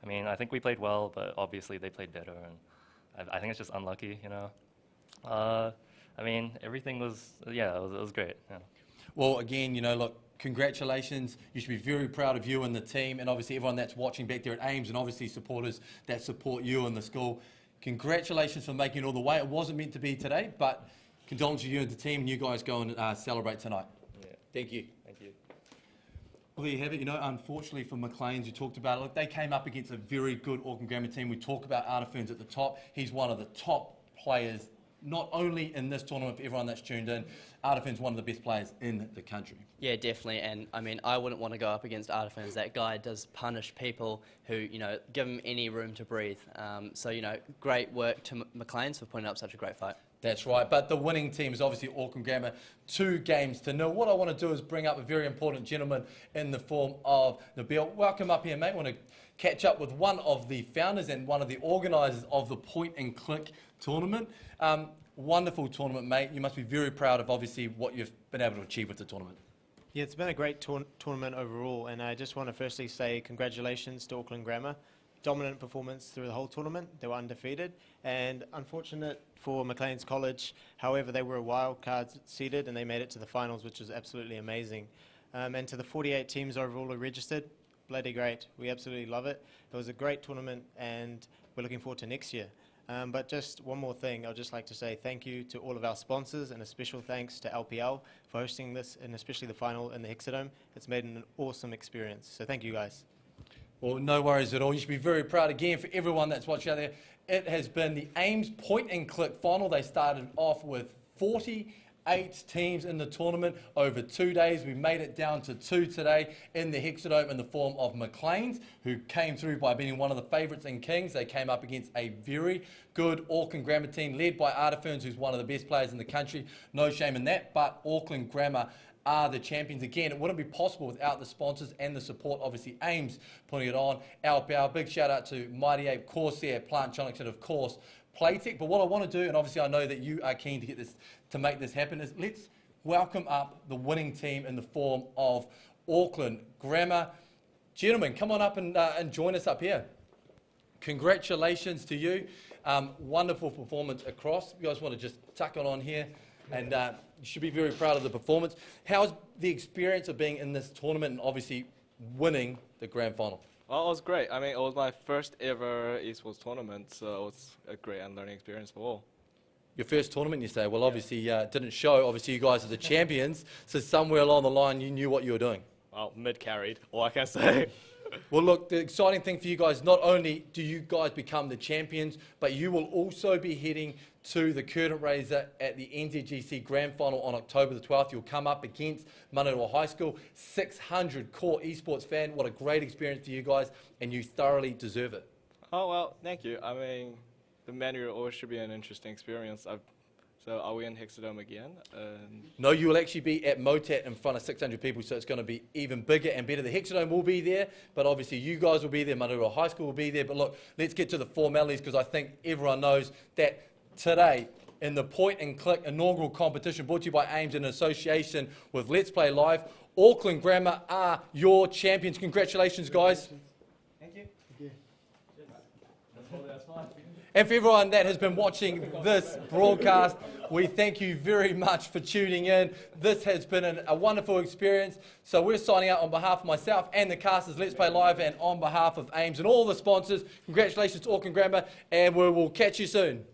S9: I mean, I think we played well, but obviously they played better, and I think it's just unlucky, you know. I mean, everything was, yeah, it was great. Yeah.
S2: Well, again, you know, look, congratulations. You should be very proud of you and the team, and obviously everyone that's watching back there at Ames, and obviously supporters that support you and the school. Congratulations for making it all the way. It wasn't meant to be today, but condolences to you and the team, and you guys go and celebrate tonight.
S9: Yeah.
S2: Thank you.
S9: Thank you.
S2: Well, there you have it. Unfortunately for Macleans, you talked about it. Look, they came up against a very good Auckland Grammar team. We talk about Arda Ferns at the top. He's one of the top players, not only in this tournament, for everyone that's tuned in. Arda Ferns one of the best players in the country.
S3: Yeah, definitely. And I mean, I wouldn't want to go up against Arda Ferns. That guy does punish people who, give him any room to breathe. So, great work to Macleans for putting up such a great fight.
S2: That's right, but the winning team is obviously Auckland Grammar, 2-0. What I want to do is bring up a very important gentleman in the form of Nabil. Welcome up here, mate. I want to catch up with one of the founders and one of the organisers of the Point and Click tournament. Wonderful tournament, mate. You must be very proud of obviously what you've been able to achieve with the tournament.
S10: Yeah, it's been a great tournament overall, and I just want to firstly say congratulations to Auckland Grammar. Dominant performance through the whole tournament. They were undefeated, and unfortunate for Macleans College. However, they were a wild card seeded, and they made it to the finals, which was absolutely amazing. And to the 48 teams overall who registered, bloody great. We absolutely love it. It was a great tournament, and we're looking forward to next year. But just one more thing, I'd just like to say thank you to all of our sponsors, and a special thanks to LPL for hosting this, and especially the final in the Hexadome. It's made an awesome experience. So thank you, guys.
S2: Well, no worries at all. You should be very proud again for everyone that's watching out there. It has been the Ames Point and Click final. They started off with 48 teams in the tournament over 2 days. We made it down to 2 today in the Hexadome in the form of Macleans, who came through by being one of the favourites in Kings. They came up against a very good Auckland Grammar team led by Arda Ferns, who's one of the best players in the country. No shame in that, but Auckland Grammar are the champions again. It wouldn't be possible without the sponsors and the support. Obviously, Ames putting it on. LPL, big shout out to Mighty Ape, Corsair, Plant Tronics, and of course, Playtech. But what I want to do, and obviously I know that you are keen to get this, to make this happen, is let's welcome up the winning team in the form of Auckland Grammar. Gentlemen, come on up and join us up here. Congratulations to you. Wonderful performance across. You guys want to just tuck it on here, and you should be very proud of the performance. How's the experience of being in this tournament and obviously winning the grand final?
S11: Well, it was great. I mean, it was my first ever esports tournament, so it was a great and learning experience for all.
S2: Your first tournament, you say? Well, obviously it didn't show. Obviously, you guys are the champions, so somewhere along the line you knew what you were doing.
S11: Well, mid-carried, all I can say.
S2: Well, look, the exciting thing for you guys, not only do you guys become the champions, but you will also be heading to the curtain raiser at the NZGC Grand Final on October the 12th. You'll come up against Manaroa High School, 600 core esports fan. What a great experience for you guys, and you thoroughly deserve it.
S11: Oh, well, thank you. I mean, the Manu always should be an interesting experience. So are we in Hexadome again?
S2: No, you will actually be at Motat in front of 600 people, so it's going to be even bigger and better. The Hexadome will be there, but obviously you guys will be there, Manaroa High School will be there. But look, let's get to the formalities, because I think everyone knows that today, in the Point and Click inaugural competition brought to you by Ames in association with Let's Play Live, Auckland Grammar are your champions. Congratulations, guys.
S10: Thank you.
S2: And for everyone that has been watching this broadcast, we thank you very much for tuning in. This has been a wonderful experience. So we're signing out on behalf of myself and the casters, Let's Play Live, and on behalf of Ames and all the sponsors. Congratulations to Auckland Grammar, and we will catch you soon.